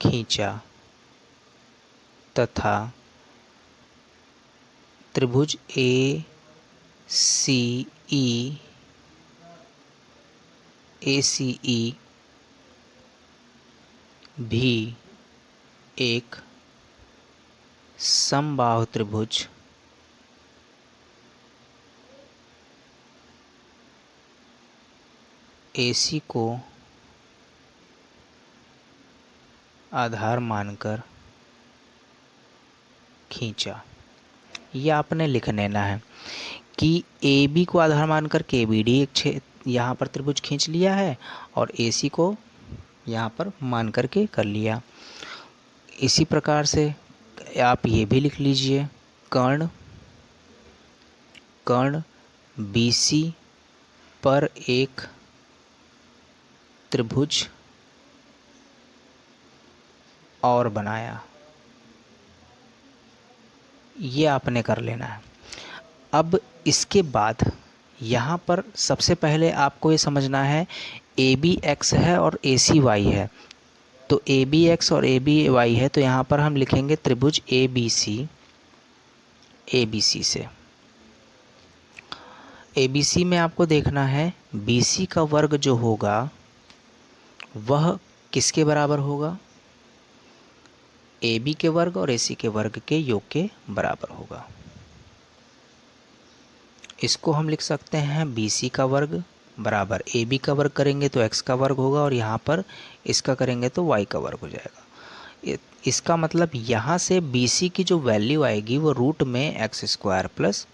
खींचा तथा त्रिभुज ACE भी एक समबाहु त्रिभुज AC को आधार मानकर खींचा। यह आपने लिख लेना है कि AB को आधार मानकर KBD एक यहाँ पर त्रिभुज खींच लिया है और AC को यहाँ पर मान करके कर लिया। इसी प्रकार से आप ये भी लिख लीजिए, कर्ण BC पर एक त्रिभुज और बनाया। ये आपने कर लेना है। अब इसके बाद यहाँ पर सबसे पहले आपको ये समझना है AB x है और AC y है। तो AB x और AB y है तो यहाँ पर हम लिखेंगे त्रिभुज ABC से। ABC में आपको देखना है BC का वर्ग जो होगा वह किसके बराबर होगा? AB के वर्ग और AC के वर्ग के योग के बराबर होगा। इसको हम लिख सकते हैं BC का वर्ग बराबर AB का वर्ग करेंगे तो x का वर्ग होगा और यहाँ पर इसका करेंगे तो y का वर्ग हो जाएगा। इसका मतलब यहाँ से BC की जो वैल्यू आएगी वो रूट में x² प्लस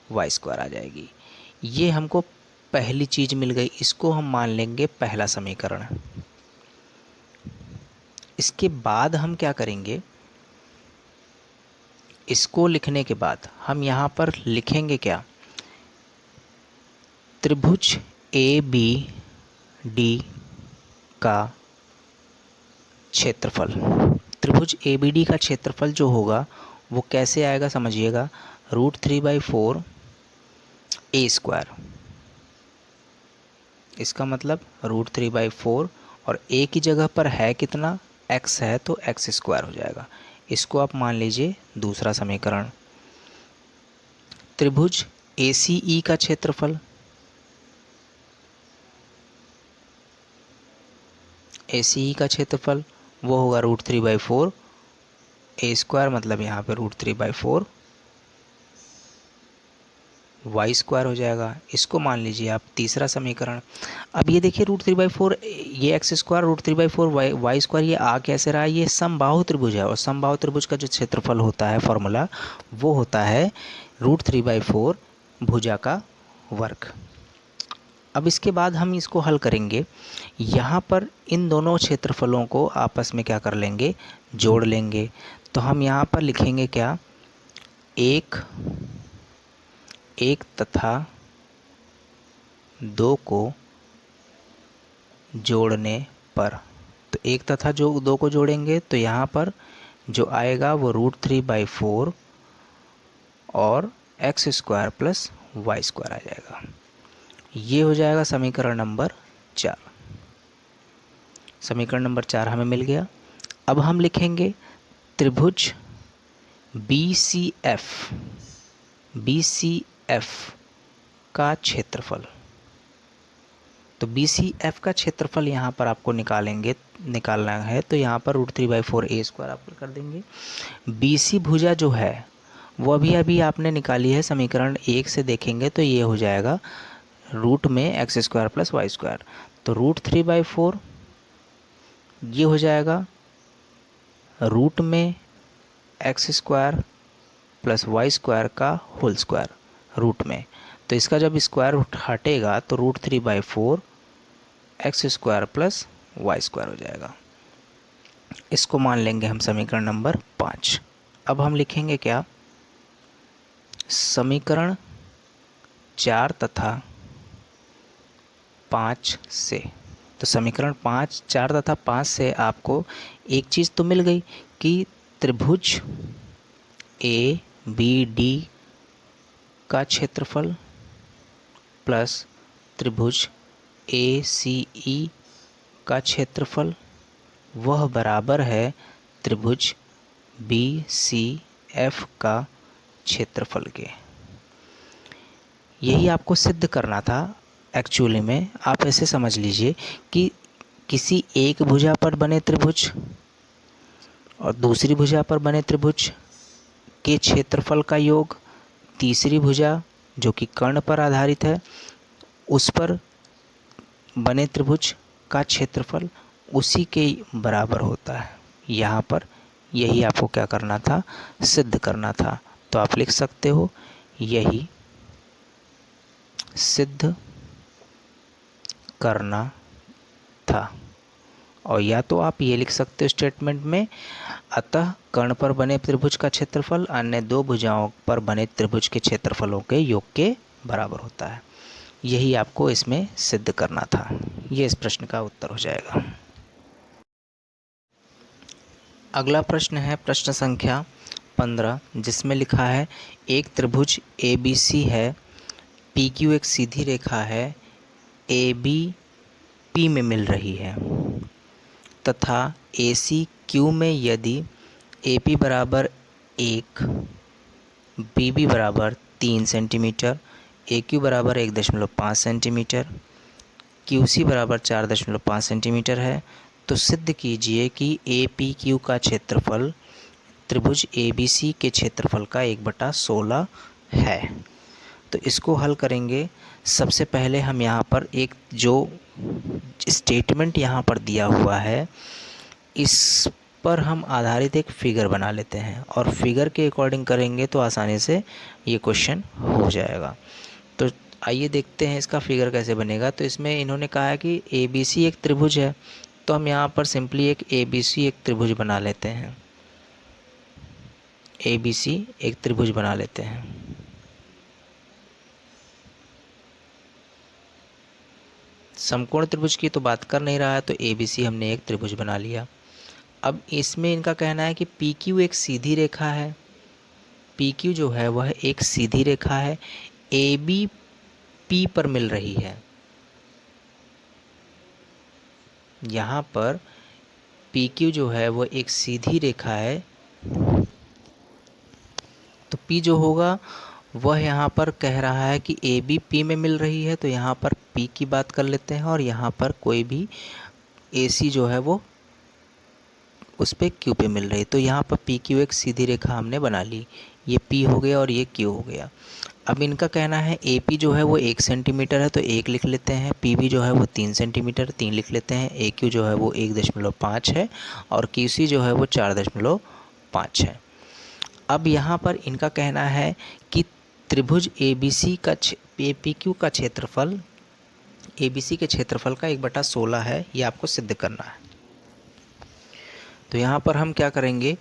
y² आ जाएगी। ये हमको पहली चीज़ मिल गई, इसको हम मान लेंगे पहला समीकरण। इसके बाद हम क्या करेंगे, इसको लिखने के बाद हम यहाँ पर लिखेंगे क्या, त्रिभुज ABD का क्षेत्रफल। त्रिभुज ABD का क्षेत्रफल जो होगा वो कैसे आएगा समझिएगा, √3/4 A²। इसका मतलब √3/4 और A की जगह पर है कितना, x है तो x² हो जाएगा। इसको आप मान लीजिए दूसरा समीकरण। त्रिभुज ACE का क्षेत्रफल, ACE का क्षेत्रफल वो होगा √3/4 A² मतलब यहाँ पे √3/4 y² हो जाएगा। इसको मान लीजिए आप तीसरा समीकरण। अब ये देखिए √3/4 ये x² √3/4 y² ये आ कैसे रहा है, ये समबाहु त्रिभुज है और समबाहु त्रिभुज का जो क्षेत्रफल होता है फॉर्मूला वो होता है √3/4 भुजा का वर्ग। अब इसके बाद हम इसको हल करेंगे। यहाँ पर इन दोनों क्षेत्रफलों को आपस में क्या कर लेंगे, जोड़ लेंगे। तो हम यहाँ पर लिखेंगे क्या, एक तथा 2 को जोड़ने पर, तो 1 तथा 2 को जोड़ेंगे तो यहाँ पर जो आएगा वो √3/4 और x² प्लस y² आ जाएगा। ये हो जाएगा समीकरण नंबर 4। समीकरण नंबर 4 हमें मिल गया। अब हम लिखेंगे त्रिभुज BCF का क्षेत्रफल। तो BCF का क्षेत्रफल यहाँ पर आपको निकालना है तो यहाँ पर √3/4 A² आप कर देंगे। BC भुजा जो है वो अभी आपने निकाली है, समीकरण 1 से देखेंगे तो ये हो जाएगा रूट में x² प्लस y²। तो √3/4 ये हो जाएगा रूट में x² प्लस y² का होल स्क्वायर रूट में। तो इसका जब स्क्वायर रूट हटेगा तो √3/4 x² प्लस y² हो जाएगा। इसको मान लेंगे हम समीकरण नंबर 5। अब हम लिखेंगे क्या, समीकरण 4 तथा 5 से। तो समीकरण 5, 4 तथा 5 से आपको एक चीज़ तो मिल गई कि त्रिभुज ए बी डी का क्षेत्रफल प्लस त्रिभुज ए सी ई का क्षेत्रफल वह बराबर है त्रिभुज बी सी एफ का क्षेत्रफल के। यही आपको सिद्ध करना था। एक्चुअली में आप ऐसे समझ लीजिए कि किसी एक भुजा पर बने त्रिभुज और दूसरी भुजा पर बने त्रिभुज के क्षेत्रफल का योग, तीसरी भुजा जो कि कर्ण पर आधारित है उस पर बने त्रिभुज का क्षेत्रफल उसी के बराबर होता है। यहाँ पर यही आपको क्या करना था, सिद्ध करना था। तो आप लिख सकते हो यही सिद्ध करना था। और या तो आप ये लिख सकते हो स्टेटमेंट में, अतः कर्ण पर बने त्रिभुज का क्षेत्रफल अन्य दो भुजाओं पर बने त्रिभुज के क्षेत्रफलों के योग के बराबर होता है। यही आपको इसमें सिद्ध करना था। ये इस प्रश्न का उत्तर हो जाएगा। अगला प्रश्न है प्रश्न संख्या 15, जिसमें लिखा है एक त्रिभुज ABC है, PQ एक सीधी रेखा है, AB P में मिल रही है तथा AC Q में यदि AP बराबर 1, BB बराबर 3 सेंटीमीटर, AQ बराबर 1.5 सेंटीमीटर, QC बराबर 4.5 सेंटीमीटर है, तो सिद्ध कीजिए कि APQ का क्षेत्रफल त्रिभुज ABC के क्षेत्रफल का 1/16 है। तो इसको हल करेंगे। सबसे पहले हम यहाँ पर एक जो स्टेटमेंट यहाँ पर दिया हुआ है इस पर हम आधारित एक फिगर बना लेते हैं और फिगर के अकॉर्डिंग करेंगे तो आसानी से ये क्वेश्चन हो जाएगा। तो आइए देखते हैं इसका फिगर कैसे बनेगा। तो इसमें इन्होंने कहा है कि ABC एक त्रिभुज है, तो हम यहाँ पर सिंपली एक ABC एक त्रिभुज बना लेते हैं। ABC एक त्रिभुज बना लेते हैं। समकोण त्रिभुज की तो बात कर नहीं रहा है, तो ABC हमने एक त्रिभुज बना लिया। अब इसमें इनका कहना है कि PQ एक सीधी रेखा है, PQ जो है वह एक सीधी रेखा है, AB P पर मिल रही है। यहाँ पर PQ जो है वह एक सीधी रेखा है, तो P जो होगा वह यहाँ पर कह रहा है कि AB P में मिल रही है, तो यहाँ पर P की बात कर लेते हैं और यहाँ पर कोई भी AC जो है वो उस पर Q पे मिल रही है। तो यहाँ पर PQ एक सीधी रेखा हमने बना ली, ये P हो गया और ये Q हो गया। अब इनका कहना है AP जो है वो 1 सेंटीमीटर है, तो 1 लिख लेते हैं, PB जो है वो 3 सेंटीमीटर, 3 लिख लेते हैं, AQ जो है वो 1.5 है और QC जो है वो 4.5 है। अब यहाँ पर इनका कहना है कि त्रिभुज ABC का APQ का क्षेत्रफल ABC के क्षेत्रफल का 1/16 है, ये आपको सिद्ध करना है। तो यहाँ पर हम क्या करेंगे,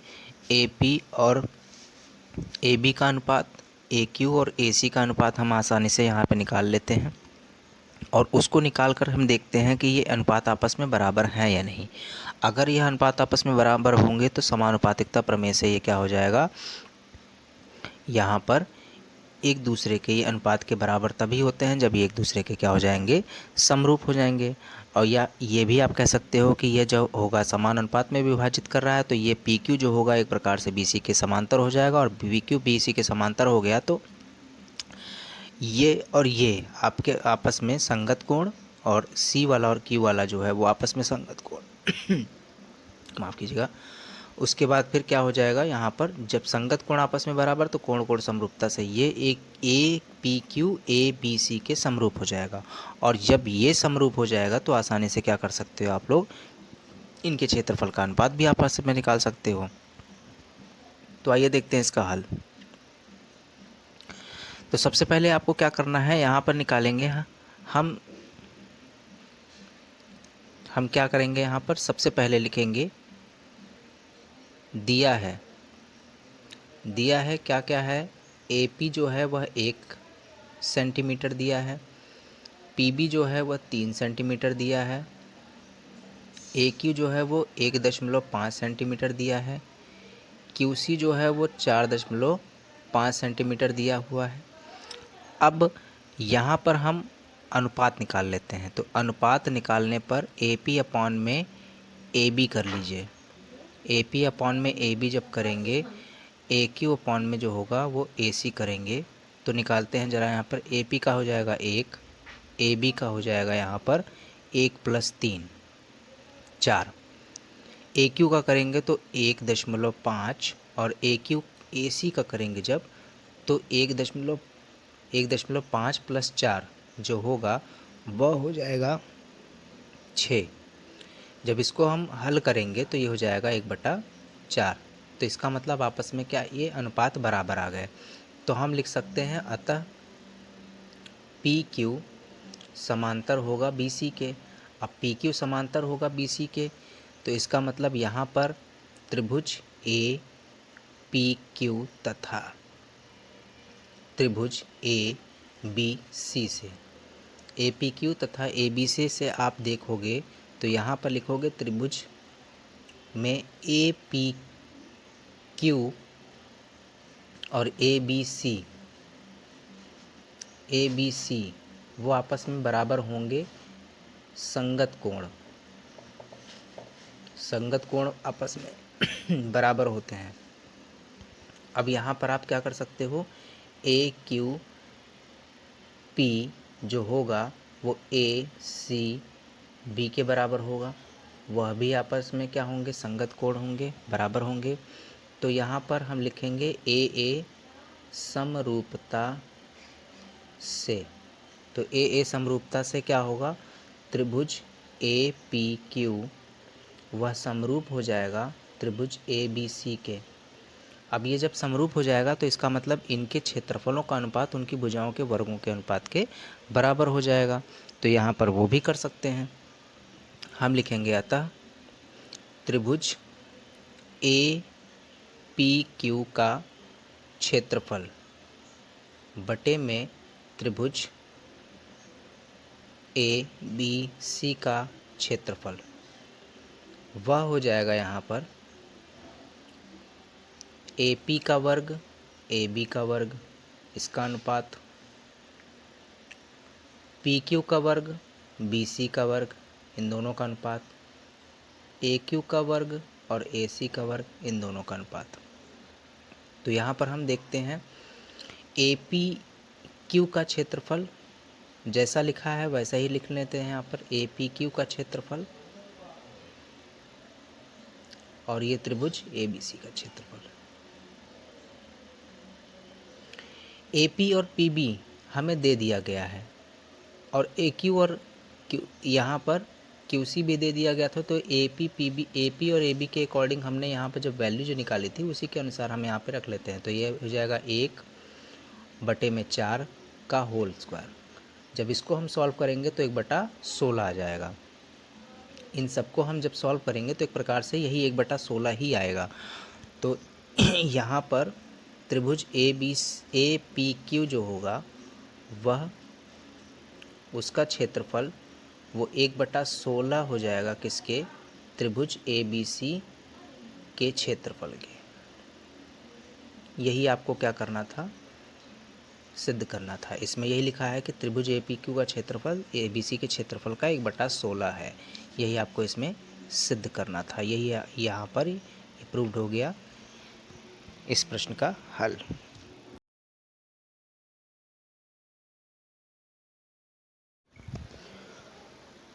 AP और AB का अनुपात, AQ और AC का अनुपात हम आसानी से यहाँ पे निकाल लेते हैं और उसको निकाल कर हम देखते हैं कि ये अनुपात आपस में बराबर हैं या नहीं। अगर यह अनुपात आपस में बराबर होंगे तो समानुपातिकता प्रमेय से ये क्या हो जाएगा, यहाँ पर एक दूसरे के ये अनुपात के बराबर तभी होते हैं जब ये एक दूसरे के क्या हो जाएंगे, समरूप हो जाएंगे। और या ये भी आप कह सकते हो कि ये जो होगा समान अनुपात में विभाजित कर रहा है, तो ये PQ जो होगा एक प्रकार से BC के समांतर हो जाएगा और BQ BC के समांतर हो गया तो ये और ये आपके आपस में संगत कोण और C वाला और Q वाला जो है वो आपस में संगत कोण माफ़ कीजिएगा। उसके बाद फिर क्या हो जाएगा, यहाँ पर जब संगत कोण आपस में बराबर तो कोण कोण समरूपता से ये एक APQ ABC के समरूप हो जाएगा और जब ये समरूप हो जाएगा तो आसानी से क्या कर सकते हो आप लोग, इनके क्षेत्रफल का अनुपात भी आपस में निकाल सकते हो। तो आइए देखते हैं इसका हल। तो सबसे पहले आपको क्या करना है, यहाँ पर निकालेंगे हम क्या करेंगे, यहाँ पर सबसे पहले लिखेंगे दिया है दिया है क्या क्या है, AP जो है वह 1 सेंटीमीटर दिया है, PB जो है वह 3 सेंटीमीटर दिया है, AQ जो है वो 1.5 सेंटीमीटर दिया है, QC जो है वो 4.5 सेंटीमीटर दिया हुआ है। अब यहाँ पर हम अनुपात निकाल लेते हैं। तो अनुपात निकालने पर AP अपॉन में AB कर लीजिए। AP अपॉन में AB जब करेंगे, AQ अपॉन में जो होगा वो AC करेंगे। तो निकालते हैं ज़रा। यहाँ पर AP का हो जाएगा 1, AB का हो जाएगा यहाँ पर 1 + 3 4। AQ का करेंगे तो 1.5 और AC का करेंगे जब तो 1.5 + 4 जो होगा वह हो जाएगा 6। जब इसको हम हल करेंगे तो ये हो जाएगा 1/4। तो इसका मतलब आपस में क्या, ये अनुपात बराबर आ गए। तो हम लिख सकते हैं अतः PQ समांतर होगा BC के। अब PQ समांतर होगा BC के तो इसका मतलब यहाँ पर त्रिभुज APQ तथा त्रिभुज ABC से, APQ तथा ABC से आप देखोगे तो यहाँ पर लिखोगे त्रिभुज में APQ और ABC वो आपस में बराबर होंगे संगत कोण आपस में बराबर होते हैं। अब यहाँ पर आप क्या कर सकते हो, AQP जो होगा वो ACB के बराबर होगा, वह भी आपस में क्या होंगे, संगत कोण होंगे, बराबर होंगे। तो यहाँ पर हम लिखेंगे AA समरूपता से। तो AA समरूपता से क्या होगा, त्रिभुज APQ वह समरूप हो जाएगा त्रिभुज ABC के। अब ये जब समरूप हो जाएगा तो इसका मतलब इनके क्षेत्रफलों का अनुपात उनकी भुजाओं के वर्गों के अनुपात के बराबर हो जाएगा। तो यहाँ पर वो भी कर सकते हैं। हम लिखेंगे अतः त्रिभुज APQ का क्षेत्रफल बटे में त्रिभुज ABC का क्षेत्रफल वह हो जाएगा यहाँ पर AP का वर्ग AB का वर्ग, इसका अनुपात PQ का वर्ग BC का वर्ग, इन दोनों का अनुपात AQ का वर्ग और AC का वर्ग, इन दोनों का अनुपात। तो यहाँ पर हम देखते हैं APQ का क्षेत्रफल जैसा लिखा है वैसा ही लिख लेते हैं। यहाँ पर APQ का क्षेत्रफल और ये त्रिभुज ABC का क्षेत्रफल। AP और PB हमें दे दिया गया है और AQ और यहाँ पर QC भी दे दिया गया था। तो AP और AB के अकॉर्डिंग हमने यहाँ पर जब वैल्यू जो निकाली थी उसी के अनुसार हम यहाँ पे रख लेते हैं। तो ये हो जाएगा 1/4 का होल स्क्वायर। जब इसको हम सॉल्व करेंगे तो 1/16 आ जाएगा। इन सबको हम जब सॉल्व करेंगे तो एक प्रकार से यही 1/16 ही आएगा। तो यहाँ पर त्रिभुज APQ जो होगा वह उसका क्षेत्रफल वो 1/16 हो जाएगा किसके, त्रिभुज ABC के क्षेत्रफल के। यही आपको क्या करना था, सिद्ध करना था। इसमें यही लिखा है कि त्रिभुज APQ का क्षेत्रफल ABC के क्षेत्रफल का 1/16 है। यही आपको इसमें सिद्ध करना था। यही यहाँ पर प्रूव्ड हो गया इस प्रश्न का हल।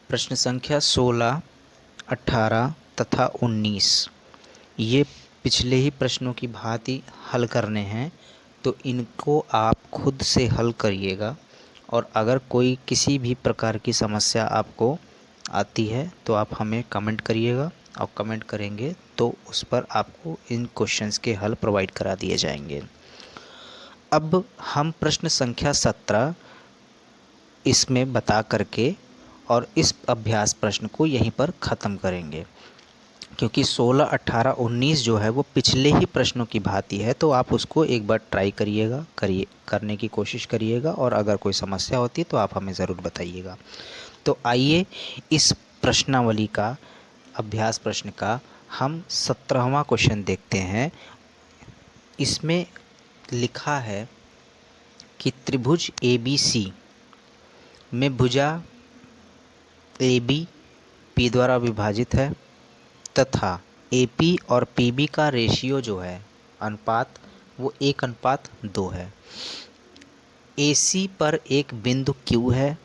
प्रश्न संख्या 16, 18 तथा 19 ये पिछले ही प्रश्नों की भांति हल करने हैं। तो इनको आप खुद से हल करिएगा और अगर कोई किसी भी प्रकार की समस्या आपको आती है तो आप हमें कमेंट करिएगा और कमेंट करेंगे तो उस पर आपको इन क्वेश्चंस के हल प्रोवाइड करा दिए जाएंगे। अब हम प्रश्न संख्या 17 इसमें बता करके और इस अभ्यास प्रश्न को यहीं पर ख़त्म करेंगे। क्योंकि 16, 18, 19 जो है वो पिछले ही प्रश्नों की भांति है, तो आप उसको एक बार ट्राई करने की कोशिश करिएगा, और अगर कोई समस्या होती है तो आप हमें ज़रूर बताइएगा। तो आइए इस प्रश्नावली का, अभ्यास प्रश्न का हम 17वां क्वेश्चन देखते हैं। इसमें लिखा है कि त्रिभुज ABC में भुजा AB P द्वारा विभाजित है तथा AP और PB का रेशियो जो है, अनुपात, वो 1:2 है। AC पर एक बिंदु Q है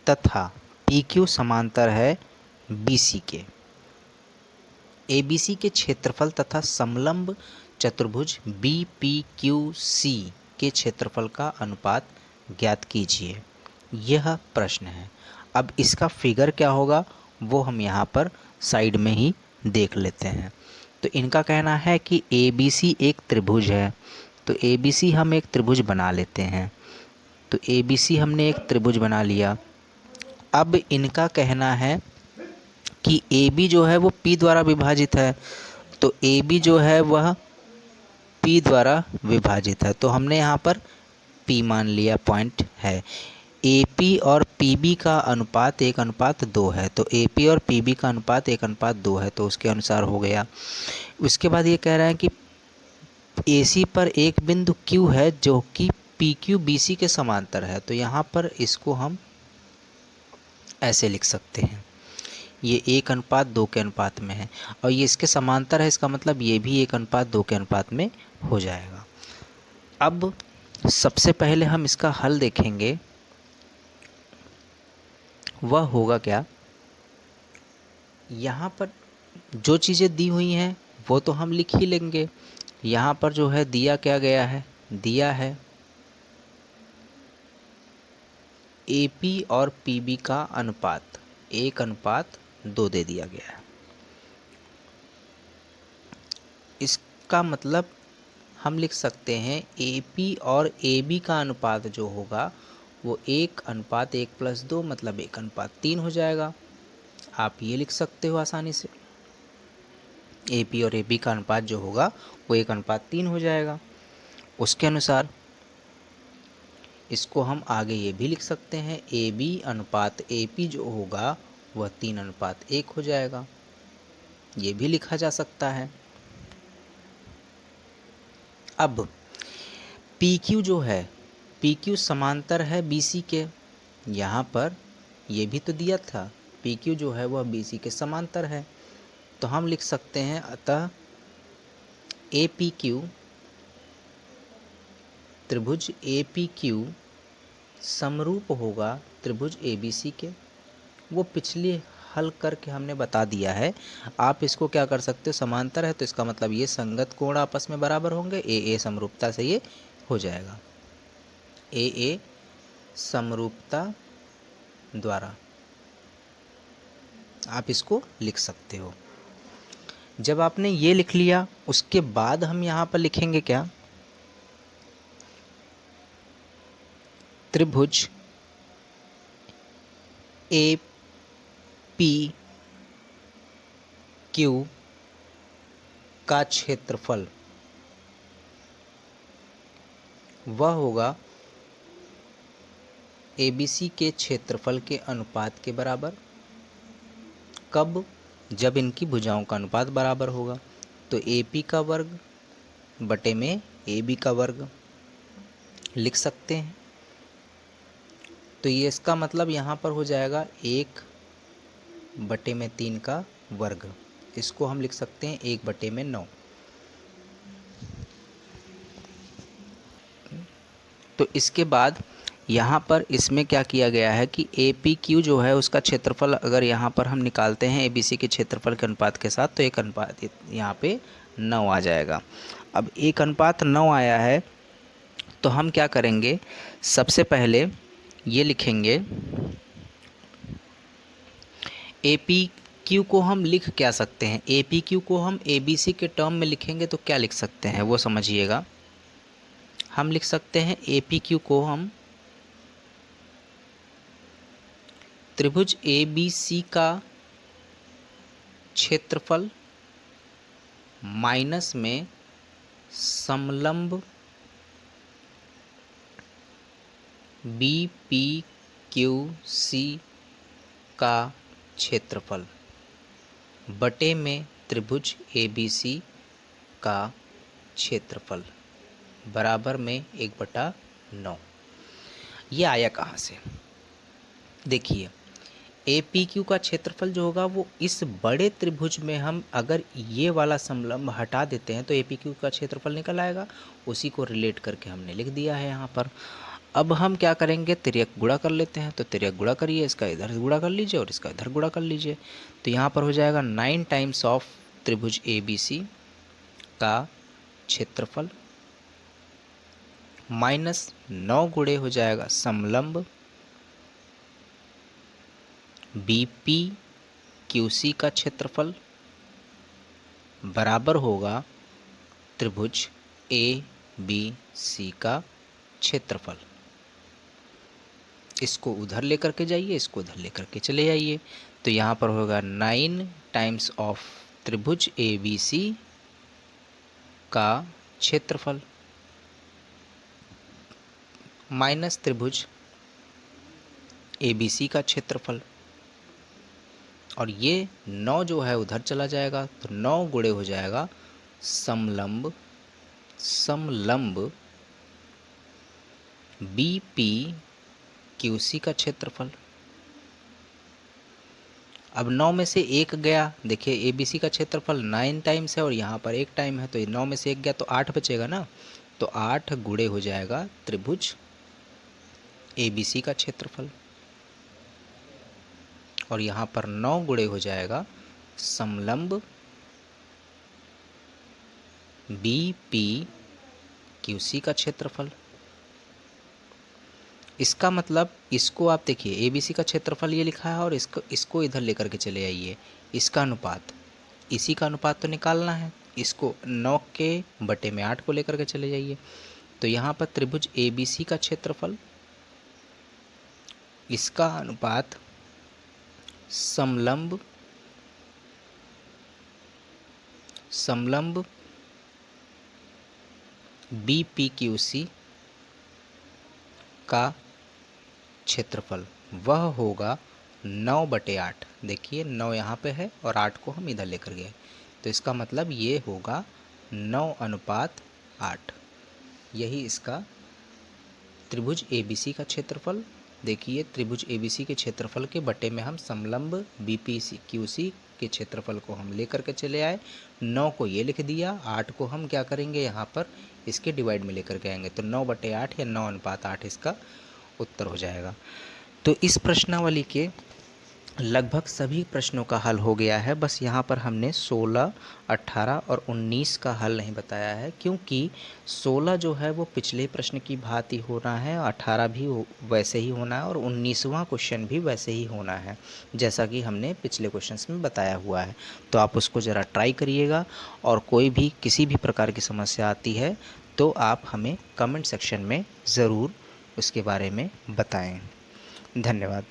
तथा PQ समांतर है BC के। ABC के क्षेत्रफल तथा समलंब चतुर्भुज BPQC के क्षेत्रफल का अनुपात ज्ञात कीजिए। यह प्रश्न है। अब इसका फिगर क्या होगा वो हम यहाँ पर साइड में ही देख लेते हैं। तो इनका कहना है कि ABC एक त्रिभुज है, तो ABC हम एक त्रिभुज बना लेते हैं। तो ABC हमने एक त्रिभुज बना लिया। अब इनका कहना है कि AB जो है वो P द्वारा विभाजित है, तो AB जो है वह P द्वारा विभाजित है, तो हमने यहाँ पर P मान लिया, पॉइंट है। AP और PB का अनुपात 1:2 है, तो AP और PB का अनुपात 1:2 है, तो उसके अनुसार हो गया। उसके बाद ये कह रहा है कि AC पर एक बिंदु Q है जो कि PQ BC के समांतर है, तो यहाँ पर इसको हम ऐसे लिख सकते हैं, ये 1:2 के अनुपात में है, और ये इसके समांतर है, इसका मतलब ये भी 1:2 के अनुपात में हो जाएगा। अब सबसे पहले हम इसका हल देखेंगे, वह होगा क्या। यहाँ पर जो चीज़ें दी हुई हैं वो तो हम लिख ही लेंगे। यहाँ पर जो है दिया क्या गया है, दिया है AP और PB का अनुपात 1:2 दे दिया गया है। इसका मतलब हम लिख सकते हैं AP और AB का अनुपात जो होगा वो 1:1+2 मतलब 1:3 हो जाएगा। आप ये लिख सकते हो आसानी से, AP और AB का अनुपात जो होगा वो 1:3 हो जाएगा। उसके अनुसार इसको हम आगे ये भी लिख सकते हैं, AB अनुपात AP जो होगा वह 3:1 हो जाएगा, ये भी लिखा जा सकता है। अब PQ जो है, PQ समांतर है BC के, यहाँ पर ये भी तो दिया था, PQ जो है वह BC के समांतर है, तो हम लिख सकते हैं अतः APQ, त्रिभुज APQ समरूप होगा त्रिभुज ABC के। वो पिछले हल करके हमने बता दिया है। आप इसको क्या कर सकते हो, समांतर है तो इसका मतलब ये संगत कोण आपस में बराबर होंगे, AA समरूपता से ये हो जाएगा, AA समरूपता द्वारा आप इसको लिख सकते हो। जब आपने ये लिख लिया उसके बाद हम यहाँ पर लिखेंगे क्या, त्रिभुज APQ का क्षेत्रफल वह होगा ABC के क्षेत्रफल के अनुपात के बराबर। कब, जब इनकी भुजाओं का अनुपात बराबर होगा, तो AP का वर्ग बटे में AB का वर्ग लिख सकते हैं। तो ये इसका मतलब यहाँ पर हो जाएगा 1/3 का वर्ग, इसको हम लिख सकते हैं 1/9। तो इसके बाद यहाँ पर इसमें क्या किया गया है कि APQ जो है उसका क्षेत्रफल अगर यहाँ पर हम निकालते हैं ABC के क्षेत्रफल के अनुपात के साथ, तो 1:9 यहाँ पे 9 आ जाएगा। अब 1:9 आया है तो हम क्या करेंगे, सबसे पहले ये लिखेंगे, APQ को हम लिख क्या सकते हैं, APQ को हम ABC के टर्म में लिखेंगे तो क्या लिख सकते हैं वो समझिएगा। हम लिख सकते हैं APQ को हम त्रिभुज ABC का क्षेत्रफल माइनस में समलंब BPQC का क्षेत्रफल बटे में त्रिभुज ABC का क्षेत्रफल बराबर में 1/9। ये आया कहाँ से? देखिए, APQ का क्षेत्रफल जो होगा वो इस बड़े त्रिभुज में हम अगर ये वाला समलंब हटा देते हैं तो APQ का क्षेत्रफल निकल आएगा। उसी को रिलेट करके हमने लिख दिया है यहाँ पर। अब हम क्या करेंगे, तिर्यक गुणा कर लेते हैं। तो तिर्यक गुणा करिए, इसका इधर गुणा कर लीजिए और इसका इधर गुणा कर लीजिए। तो यहाँ पर हो जाएगा 9 टाइम्स ऑफ त्रिभुज ABC का क्षेत्रफल माइनस 9 गुणे हो जाएगा समलंब BPQC का क्षेत्रफल बराबर होगा त्रिभुज ABC का क्षेत्रफल। इसको उधर लेकर के जाइए, इसको उधर लेकर के चले जाइए। तो यहाँ पर होगा 9 टाइम्स ऑफ त्रिभुज ABC का क्षेत्रफल माइनस त्रिभुज ABC का क्षेत्रफल, और ये 9 जो है उधर चला जाएगा। तो 9 गुणे हो जाएगा समलंब BPQC का क्षेत्रफल। अब 9 में से 1 गया, देखिए ABC का क्षेत्रफल 9 टाइम्स है और यहाँ पर 1 टाइम है, तो 9 में से 1 गया तो 8 बचेगा ना। तो 8 गुणे हो जाएगा त्रिभुज ABC का क्षेत्रफल, और यहाँ पर 9 गुणे हो जाएगा समलंब BPQC का क्षेत्रफल। इसका मतलब इसको आप देखिए, ABC का क्षेत्रफल ये लिखा है और इसको इधर लेकर के चले आइए। इसका अनुपात, इसी का अनुपात तो निकालना है। इसको 9 के बटे में 8 को लेकर के चले जाइए। तो यहाँ पर त्रिभुज ABC का क्षेत्रफल, इसका अनुपात समलंब BPQC का क्षेत्रफल वह होगा 9/8। देखिए 9 यहाँ पे है और 8 को हम इधर लेकर गए, तो इसका मतलब ये होगा 9:8। यही इसका त्रिभुज ABC का क्षेत्रफल। देखिए त्रिभुज ABC के क्षेत्रफल के बटे में हम समलंब BPQC के क्षेत्रफल को हम लेकर के चले आए। 9 को ये लिख दिया, 8 को हम क्या करेंगे यहाँ पर इसके डिवाइड में लेकर के आएंगे। तो 9/8 या 9:8 इसका उत्तर हो जाएगा। तो इस प्रश्नावली के लगभग सभी प्रश्नों का हल हो गया है। बस यहाँ पर हमने 16, 18 और 19 का हल नहीं बताया है, क्योंकि 16 जो है वो पिछले प्रश्न की भांति होना है, 18 भी वैसे ही होना है और 19वां क्वेश्चन भी वैसे ही होना है, जैसा कि हमने पिछले क्वेश्चंस में बताया हुआ है। तो आप उसको ज़रा ट्राई करिएगा, और कोई भी किसी भी प्रकार की समस्या आती है तो आप हमें कमेंट सेक्शन में ज़रूर उसके बारे में बताएं। धन्यवाद।